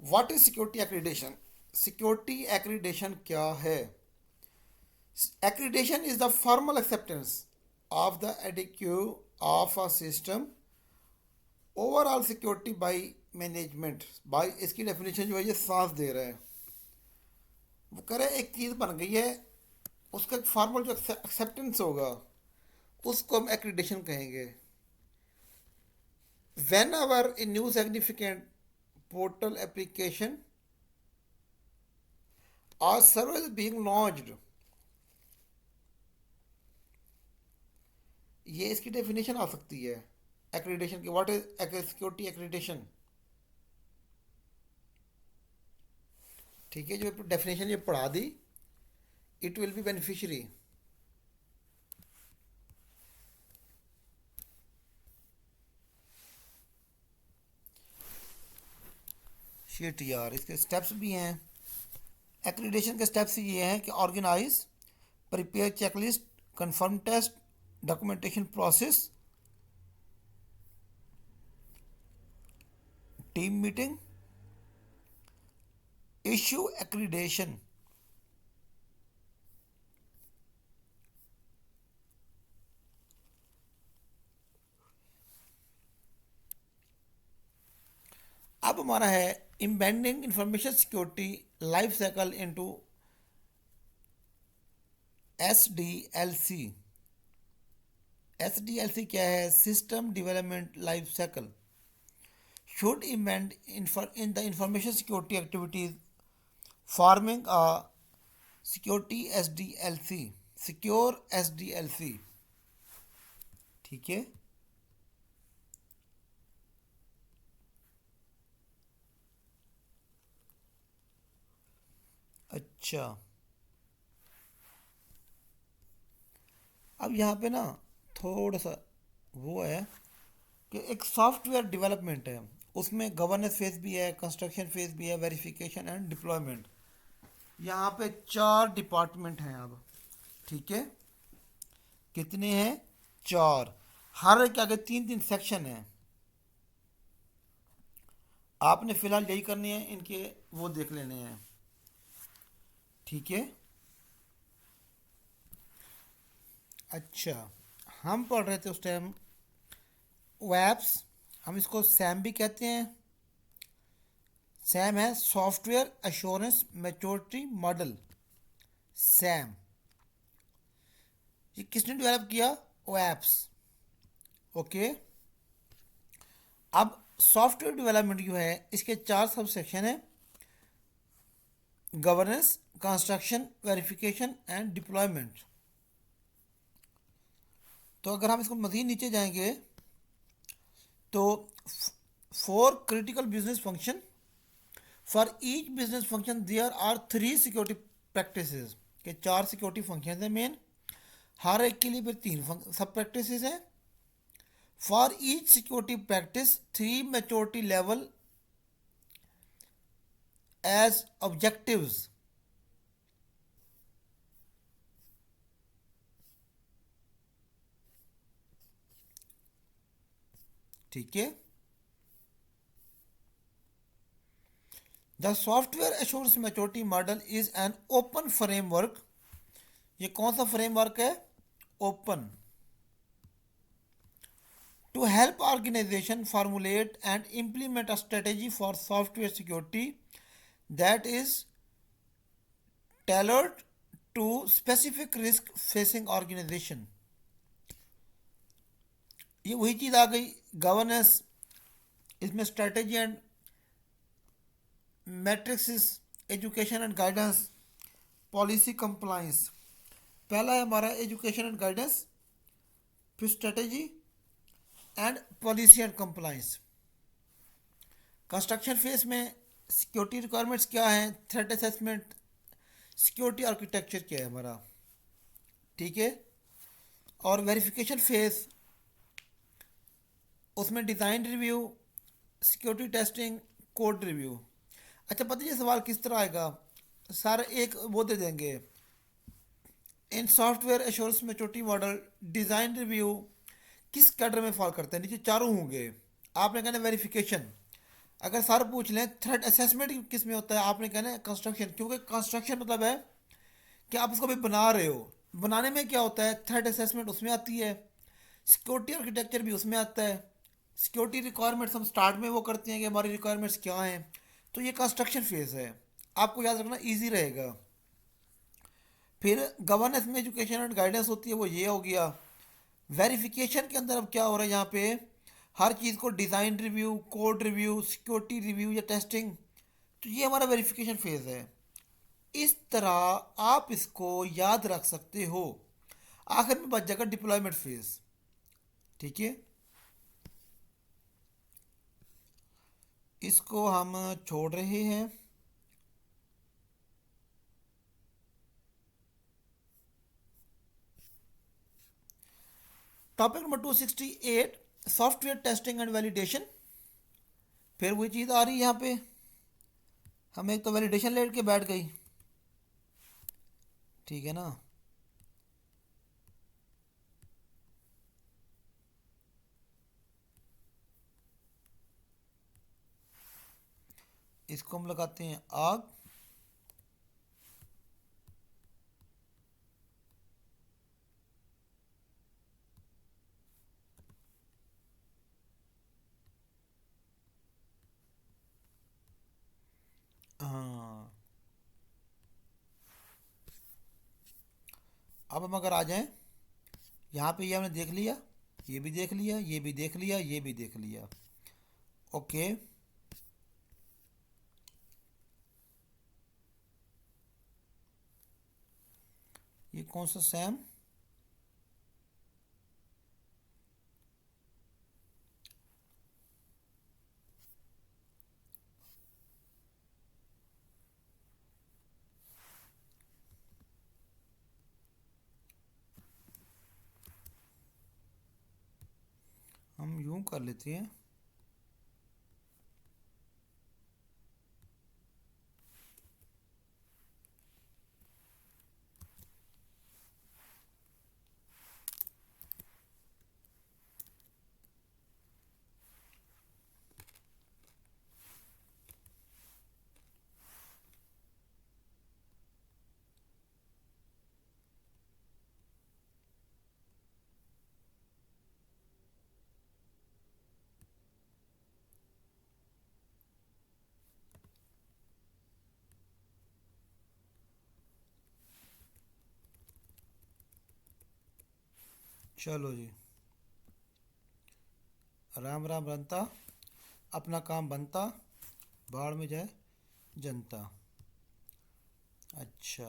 What is security accreditation? Security accreditation क्या है? Accreditation is the formal acceptance of the adequacy of a system overall security by management। By इसकी डेफिनेशन जो है ये सांस दे रहा है। वो कह रहे एक चीज़ बन गई है, उसका एक फॉर्मल जो एक्सेप्टेंस होगा उसको हम एक्रीडेशन कहेंगे। Whenever a new significant portal application और सर्विस बीइंग लॉन्च्ड, ये इसकी डेफिनेशन आ सकती है एक्रीडेशन की। What is security accreditation? ठीक है, जो डेफिनेशन ये पढ़ा दी, it will be beneficiary. Shit यार, इसके स्टेप्स भी हैं। एक्रीडेशन के स्टेप्स ये हैं कि organise, prepare checklist, confirm test, documentation process, team meeting, issue accreditation. अब हमारा है embedding information security life cycle into SDLC। SDLC क्या है? System development life cycle should embed in the information security activities forming a security SDLC, secure SDLC। ठीक है, अच्छा। अब यहाँ पे ना थोड़ा सा वो है कि एक सॉफ्टवेयर डेवलपमेंट है, उसमें गवर्नेंस फेज भी है, कंस्ट्रक्शन फेज भी है, वेरिफिकेशन एंड डिप्लॉयमेंट। यहाँ पे 4 डिपार्टमेंट हैं अब, ठीक है। कितने हैं? 4। हर एक के आगे 3-3 सेक्शन हैं। आपने फिलहाल यही करनी है, इनके वो देख लेने हैं, ठीक है। अच्छा, हम पढ़ रहे थे उस टाइम वेब्स, हम इसको सैम भी कहते हैं। सैम है software assurance maturity model. SAMM ये किसने डेवलप किया? वेब्स, ओके। अब सॉफ्टवेयर डेवलपमेंट जो है इसके 4 सब सेक्शन है: governance, construction, verification and deployment. तो अगर हम इसको मज़ीद नीचे जाएंगे तो 4 critical business function, for each business function there are 3 security practices. के 4 सिक्योरिटी फंक्शन है मेन, हर एक के लिए फिर 3 सब प्रैक्टिस हैं। For each security practice 3 maturity level as objectives. ठीक है, the software assurance maturity model is an open framework ये कौन सा फ्रेमवर्क है? Open. To help organisation formulate and implement a strategy for software security that is tailored to specific risk facing organization। ये वही चीज़ आ गई, गवर्नेंस, इसमें strategy and matrix, education and guidance, policy compliance. पहला है हमारा एजुकेशन एंड गाइडेंस, फिर strategy and policy and compliance. Construction phase में सिक्योरिटी रिक्वायरमेंट्स क्या हैं, थ्रेट असेसमेंट, सिक्योरिटी आर्किटेक्चर क्या है हमारा, ठीक है। और वेरिफिकेशन फेज, उसमें design review, security testing, code review. अच्छा, पता है ये सवाल किस तरह आएगा? सर एक वो दे देंगे, in software assurance maturity model design review किस कैडर में फॉल करते हैं, नीचे चारों होंगे। आपने कहना वेरिफिकेशन। अगर सर पूछ लें थ्रेट असेसमेंट किस में होता है, आपने कहना है कंस्ट्रक्शन, क्योंकि कंस्ट्रक्शन मतलब है कि आप उसको भी बना रहे हो। बनाने में क्या होता है, थ्रेट असेसमेंट उसमें आती है, सिक्योरिटी आर्किटेक्चर भी उसमें आता है, सिक्योरिटी रिक्वायरमेंट्स हम स्टार्ट में वो करते हैं कि हमारी रिक्वायरमेंट्स क्या हैं। तो ये कंस्ट्रक्शन फेज है, आपको याद रखना इजी रहेगा। फिर गवर्नेंस में एजुकेशन एंड गाइडेंस होती है, वो ये हो गया। वेरिफिकेशन के अंदर अब क्या हो रहा है यहाँ पे, हर चीज़ को design review, code review, security review या टेस्टिंग, तो ये हमारा वेरिफिकेशन फेज है। इस तरह आप इसको याद रख सकते हो। आखिर में बच जाएगा डिप्लॉयमेंट फेज, ठीक है। इसको हम छोड़ रहे हैं। Topic number 268, software testing and validation. फिर वही चीज़ आ रही है यहाँ पे, हम एक तो वैलिडेशन लेट के बैठ गई, ठीक है ना। इसको हम लगाते हैं आग। हाँ, अब हम अगर आ जाएं यहाँ पे, ये हमने देख लिया, ये भी देख लिया, ये भी देख लिया, ये भी देख लिया, ओके। ये कौन सा सैम? हम यूं कर लेते हैं, चलो जी। राम राम रंता, अपना काम बनता, बाढ़ में जाए जनता। अच्छा,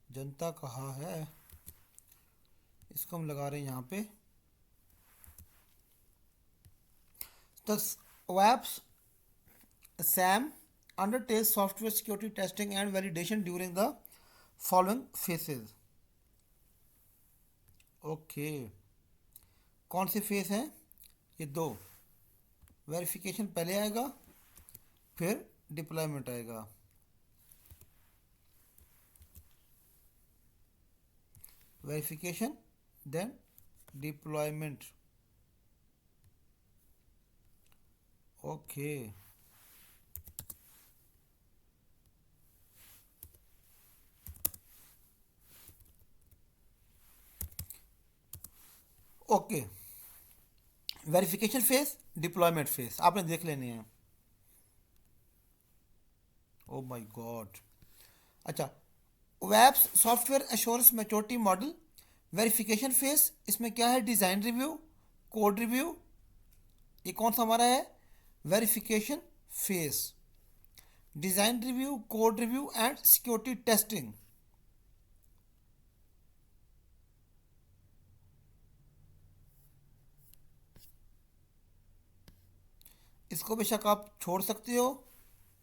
जनता कहाँ है, इसको हम लगा रहे हैं यहाँ पे। तो webs SAM undertakes software security testing and validation during the following phases। Okay, कौन से फेस हैं? ये दो। वेरिफिकेशन पहले आएगा, फिर डिप्लॉयमेंट आएगा। Verification then deployment, okay. Okay, verification phase, deployment phase आपने देख लेने हैं। Oh my god. अच्छा, वेब्स software assurance maturity model verification phase, इसमें क्या है? डिज़ाइन रिव्यू, कोड रिव्यू, ये कौन सा हमारा है? Verification phase. Design review, code review and security testing. इसको बेशक आप छोड़ सकते हो,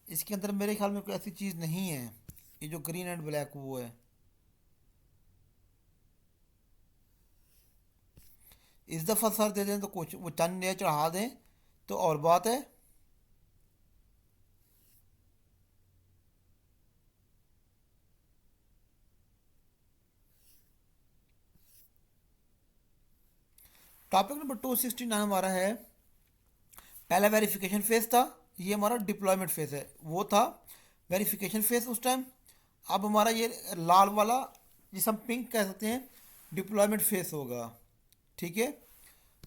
इसके अंदर मेरे ख्याल में कोई ऐसी चीज़ नहीं है। ये जो ग्रीन एंड ब्लैक वो है, इस दफ़ा सर दे दें तो कुछ वो चंद नया चढ़ा दें तो और बात है। टॉपिक नंबर 269 हमारा है, पहला वेरिफिकेशन फेज था, ये हमारा डिप्लॉयमेंट फेज है। वो था वेरिफिकेशन फेज उस टाइम, अब हमारा ये लाल वाला जिसे हम पिंक कह सकते हैं डिप्लॉयमेंट फेज होगा। ठीक है,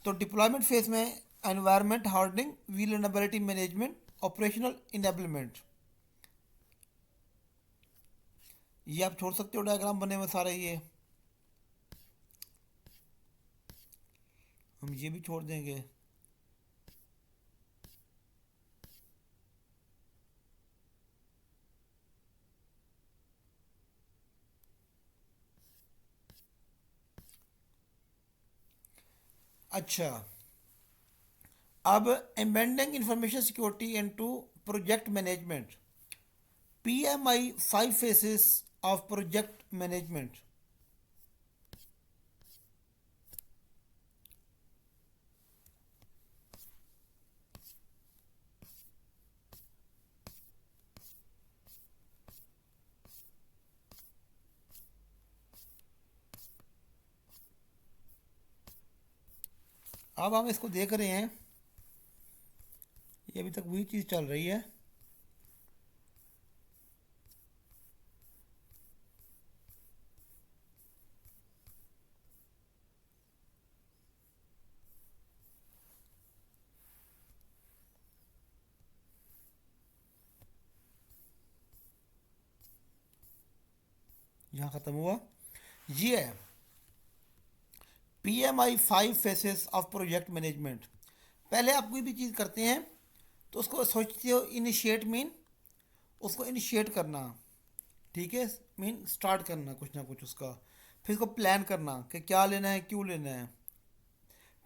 तो डिप्लॉयमेंट फेज में environment hardening, vulnerability management, operational enablement, ये आप छोड़ सकते हो, डायग्राम बने हुए सारे ये हम ये भी छोड़ देंगे। अच्छा, अब embedding information security into project management, PMI 5 phases of project management। अब हम इसको देख रहे हैं, ये अभी तक वही चीज़ चल रही है। यहाँ ख़त्म हुआ, ये है PMI 5 phases of project management. पहले आप कोई भी चीज़ करते हैं तो उसको सोचते हो, इनिशिएट मीन उसको इनिशिएट करना, ठीक है, मीन स्टार्ट करना कुछ ना कुछ उसका, फिर उसको प्लान करना कि क्या लेना है, क्यों लेना है,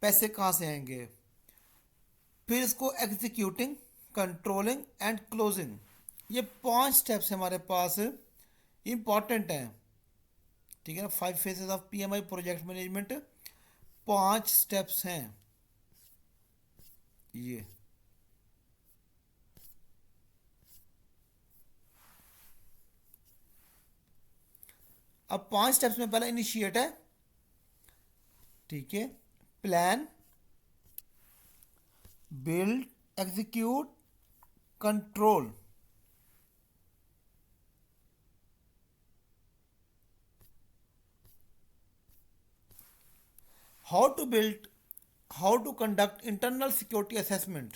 पैसे कहाँ से आएंगे, फिर इसको एग्जीक्यूटिंग, कंट्रोलिंग एंड क्लोजिंग। ये 5 स्टेप्स हमारे पास इंपॉर्टेंट हैं। ठीक है ना, 5 phases of PMI project management, 5 steps हैं ये। अब 5 स्टेप्स में पहला इनिशिएट है, ठीक है, plan, build, execute, control. How to build, how to conduct internal security assessment.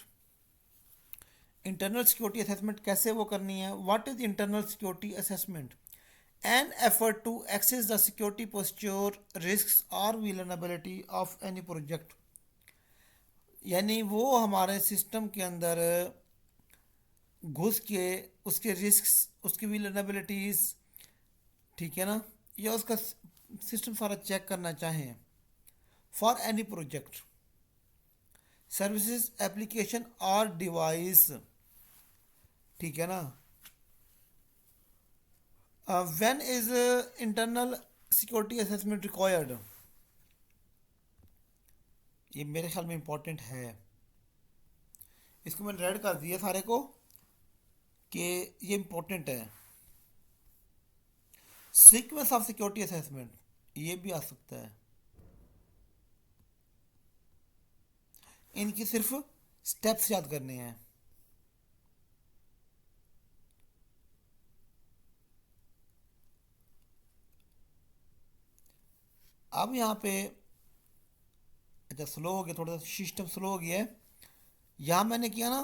Internal security assessment कैसे वो करनी है? What is internal security assessment? An effort to assess the security posture, risk और विलनरेबिलिटी ऑफ एनी प्रोजेक्ट। यानी वो हमारे सिस्टम के अंदर घुस के उसके रिस्क, उसकी विलनरेबिलिटीज़, ठीक है ना, या उसका सिस्टम सारा चेक करना चाहें for any project, services, application और डिवाइस। ठीक है ना, when is internal security assessment required, ये मेरे ख्याल में इंपॉर्टेंट है। इसको मैंने रेड कर दिया सारे को कि ये इंपॉर्टेंट है। सीक्वेंस ऑफ सिक्योरिटी असेसमेंट ये भी आ सकता है, इनकी सिर्फ स्टेप्स याद करने हैं। अब यहाँ पे अच्छा स्लो हो गया, थोड़ा सा सिस्टम स्लो हो गया है। यहाँ मैंने किया ना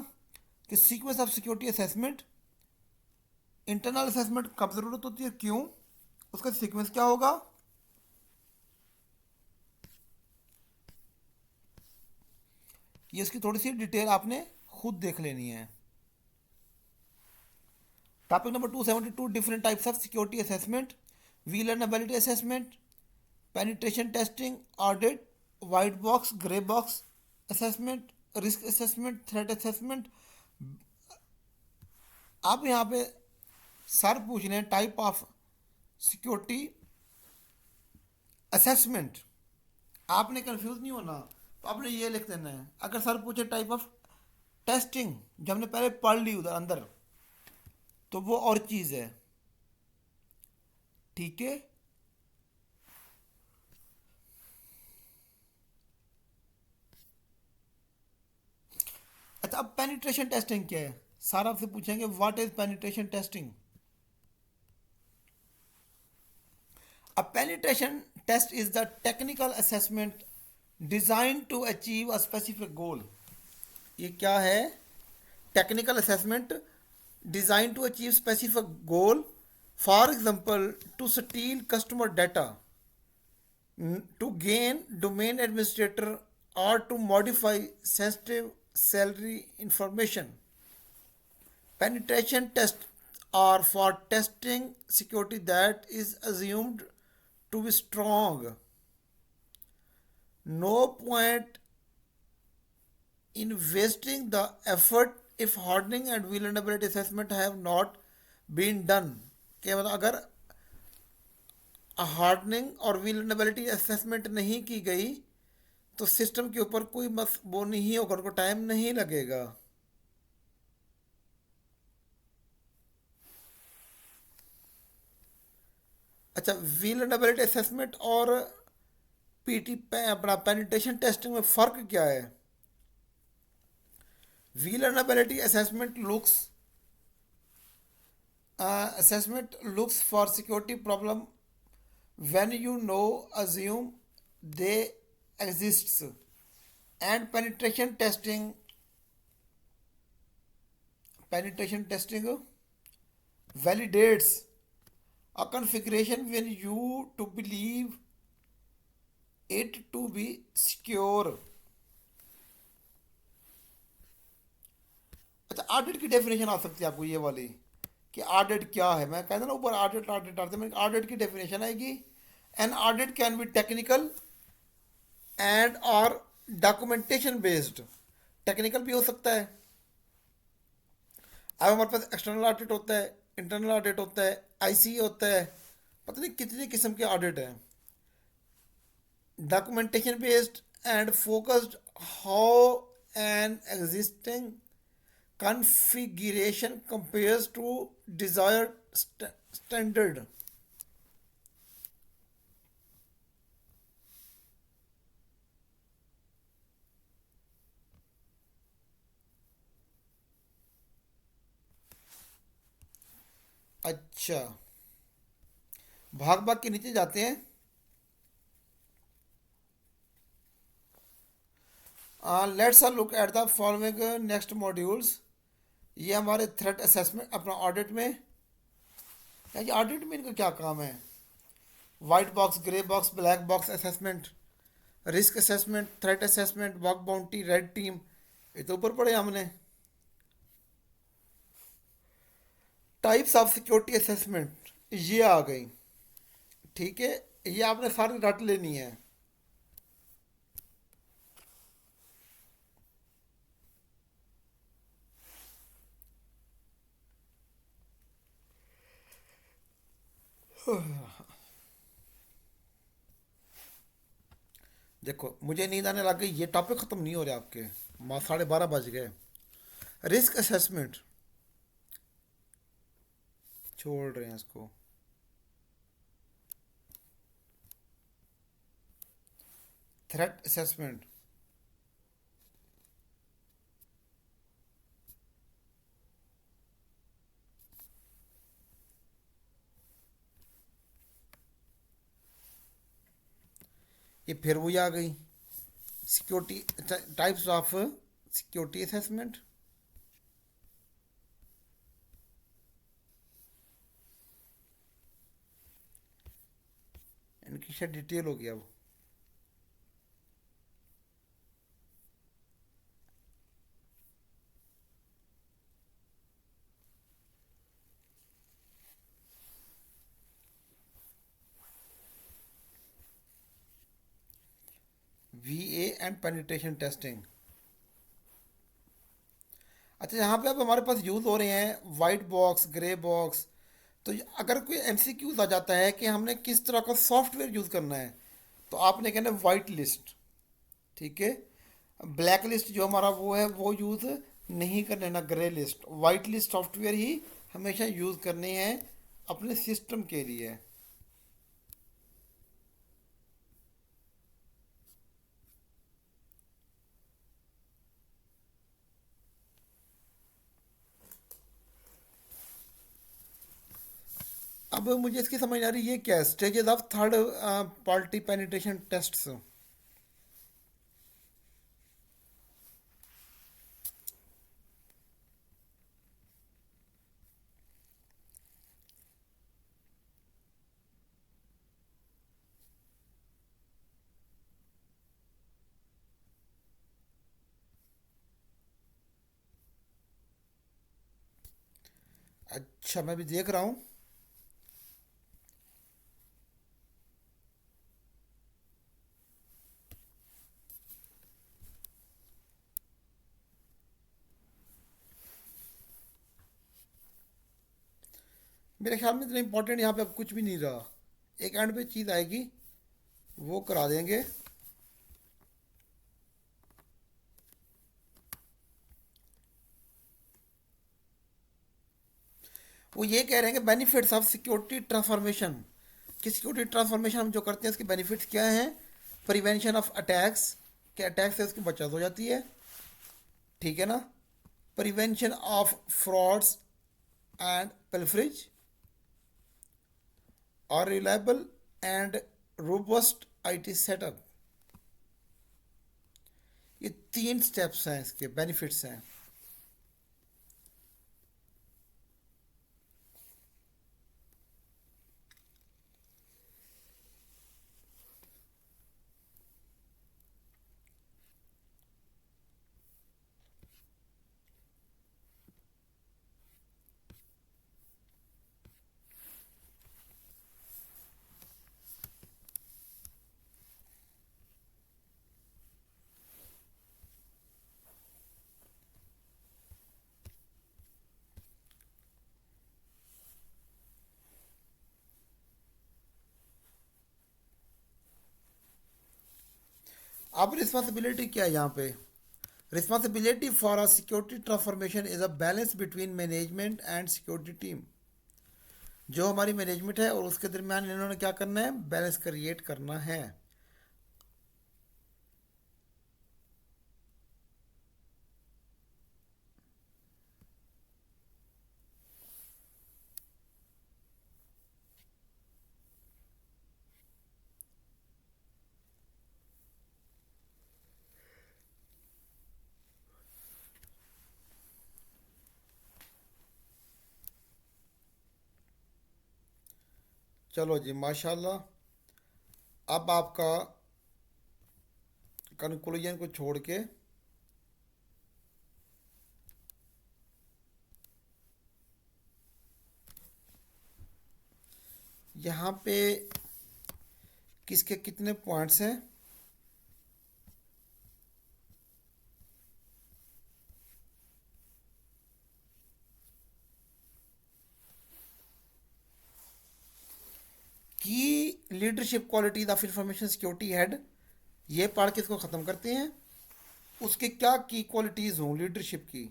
कि sequence of security assessment, internal assessment कब ज़रूरत होती है, क्यों, उसका सीक्वेंस क्या होगा, ये इसकी थोड़ी सी डिटेल आपने खुद देख लेनी है। Topic number 272, different types of security assessment, vulnerability assessment, penetration testing, audit, white box, grey box assessment, risk assessment, threat assessment। आप यहाँ पे सर पूछ रहे हैं टाइप ऑफ सिक्योरिटी असेसमेंट, आपने कंफ्यूज नहीं होना, तो आपने ये लिख देना है। अगर सर पूछे टाइप ऑफ टेस्टिंग, जो हमने पहले पढ़ ली उधर अंदर, तो वो और चीज़ है, ठीक है। अच्छा अब पेनिट्रेशन टेस्टिंग क्या है, सर आपसे पूछेंगे what is penetration testing. A penetration test is the technical assessment designed to achieve a specific goal। ये क्या है, technical assessment design to achieve specific goal, for example to steal customer data, to gain domain administrator, और to modify sensitive salary information. Penetration tests are for testing security that is assumed to be strong. No point in wasting the effort if hardening and vulnerability assessment have not been done। क्या मतलब अगर हार्डनिंग और vulnerability असेसमेंट नहीं की गई तो सिस्टम के ऊपर कोई मस वो नहीं होगा, उनको टाइम नहीं लगेगा। अच्छा vulnerability असेसमेंट और पीटी अपना पेनिट्रेशन टेस्टिंग में फ़र्क क्या है। vulnerability assessment looks for security problem when you know assume they exists, and penetration testing validates a configuration when you to believe it to be secure। अच्छा ऑडिट की डेफिनेशन आ सकती है आपको ये वाली, कि ऑडिट क्या है, मैं कहता ना ऊपर ऑडिट ऑडिट आते हैं, ऑडिट की डेफिनेशन आएगी। An audit can be technical and और डॉक्यूमेंटेशन बेस्ड। टेक्निकल भी हो सकता है, अब हमारे पास एक्सटर्नल ऑडिट होता है, इंटरनल ऑडिट होता है, आईसी होता है, पता नहीं कितनी किस्म के ऑडिट हैं। Documentation based and focused how an existing configuration compares to desired standard। अच्छा भाग भाग के नीचे जाते हैं। Let's look at the following next modules. ये हमारे थ्रेट असेसमेंट अपना ऑडिट में, यानी ऑडिट में इनका क्या काम है, white box, grey box, black box assessment, risk assessment, threat assessment, bug bounty, red team, ये तो ऊपर पढ़े हमने। टाइप्स ऑफ सिक्योरिटी असेसमेंट ये आ गई, ठीक है, ये आपने सारी रट लेनी है। देखो मुझे नींद आने लग गई, ये टॉपिक ख़त्म नहीं हो रहे आपके, 12:30 बज गए। रिस्क असेसमेंट छोड़ रहे हैं इसको। थ्रेट असेसमेंट, ये फिर वही आ गई। Security types of security assessment. इनकी शायद डिटेल हो गया वो। VA and penetration testing. अच्छा, यहाँ पे अब हमारे पास यूज़ हो रहे हैं वाइट बॉक्स, ग्रे बॉक्स। तो अगर कोई MCQs आ जाता है कि हमने किस तरह का सॉफ्टवेयर यूज़ करना है, तो आपने कहना है वाइट लिस्ट, ठीक है। ब्लैक लिस्ट जो हमारा वो है वो यूज़ नहीं करना है, ना grey list. White list software ही हमेशा यूज़ करने हैं अपने सिस्टम के लिए। अब मुझे इसकी समझ आ रही है ये क्या है, stages of third party penetration tests. अच्छा, मैं भी देख रहा हूँ। मेरे ख्याल में इतना इंपॉर्टेंट यहाँ पे अब कुछ भी नहीं रहा। एक एंड पे चीज़ आएगी, वो करा देंगे। वो ये कह रहे हैं कि बेनिफिट्स ऑफ सिक्योरिटी ट्रांसफॉर्मेशन, कि सिक्योरिटी ट्रांसफॉर्मेशन हम जो करते हैं उसके बेनिफिट्स क्या हैं। प्रिवेंशन ऑफ अटैक्स, के अटैक से उसकी बचत हो जाती है, ठीक है ना। Prevention of frauds and pilferage, और reliable and robust IT setup. ये 3 स्टेप्स हैं, इसके बेनिफिट्स हैं। अब रिस्पॉन्सिबिलिटी क्या है यहाँ पे। Responsibility for a security transformation is a balance between management and security team. जो हमारी मैनेजमेंट है और उसके दरमियान इन्होंने क्या करना है, बैलेंस क्रिएट करना है। चलो जी, माशाल्लाह। अब आपका कंक्लूजन को छोड़ के यहाँ पे किसके कितने पॉइंट्स हैं। की leadership qualities of information security head, ये पढ़ के इसको ख़त्म करते हैं। उसके क्या की क्वालिटीज़ हों लीडरशिप की।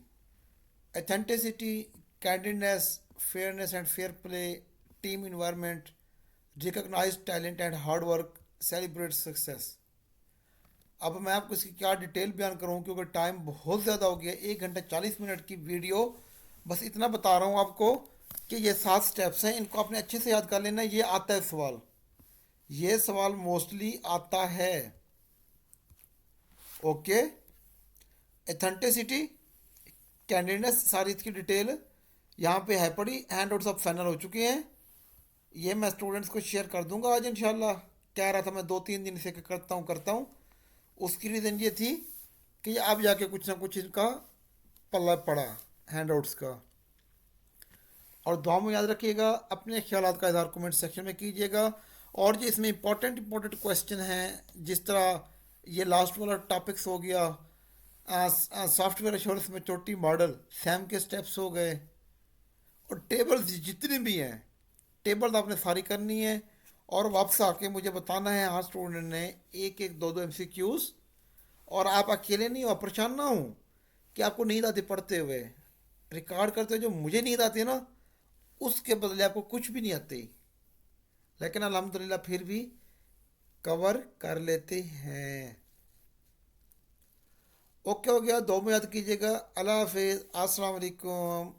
Authenticity, candidness, fairness and fair play, team environment, recognise talent and hard work, celebrate success. अब मैं आपको इसकी क्या डिटेल बयान करूँ, क्योंकि टाइम बहुत ज़्यादा हो गया, 1 घंटा 40 मिनट की वीडियो। बस इतना बता रहा हूँ आपको कि ये 7 स्टेप्स हैं, इनको आपने अच्छे से याद कर लेना। ये आता है सवाल, ये सवाल मोस्टली आता है। ओके। एथेंटिसिटी, कैंडिडनेस, सारी इसकी डिटेल यहाँ पे है पड़ी। हैंड आउट सब फाइनल हो चुके हैं। ये मैं स्टूडेंट्स को शेयर कर दूंगा आज इंशाल्लाह। कह रहा था मैं 2-3 दिन से कि करता हूँ। उसकी रीज़न ये थी कि अब जाके कुछ ना कुछ इनका पल्ला पड़ा हैंड आउट्स का। और दुआ में याद रखिएगा, अपने ख्यालात का इजहार कमेंट सेक्शन में कीजिएगा। और जो इसमें इंपॉर्टेंट क्वेश्चन हैं, जिस तरह ये लास्ट वाला टॉपिक्स हो गया, सॉफ्टवेयर एश्योरेंस में चोटी मॉडल, सैम के स्टेप्स हो गए, और टेबल्स जितनी भी हैं, टेबल्स आपने सारी करनी है। और वापस आके मुझे बताना है हर स्टूडेंट ने एक एक दो दो एमसीक्यूज। और आप अकेले नहीं हो, परेशान ना हो कि आपको नींद आती पढ़ते हुए। रिकॉर्ड करते हुए जो मुझे नींद आती है ना, उसके बदले आपको कुछ भी नहीं आती, लेकिन अल्हम्दुलिल्लाह फिर भी कवर कर लेते हैं। ओके हो गया, दो में याद कीजिएगा। अल्लाह हाफिज़, अस्सलाम वालेकुम।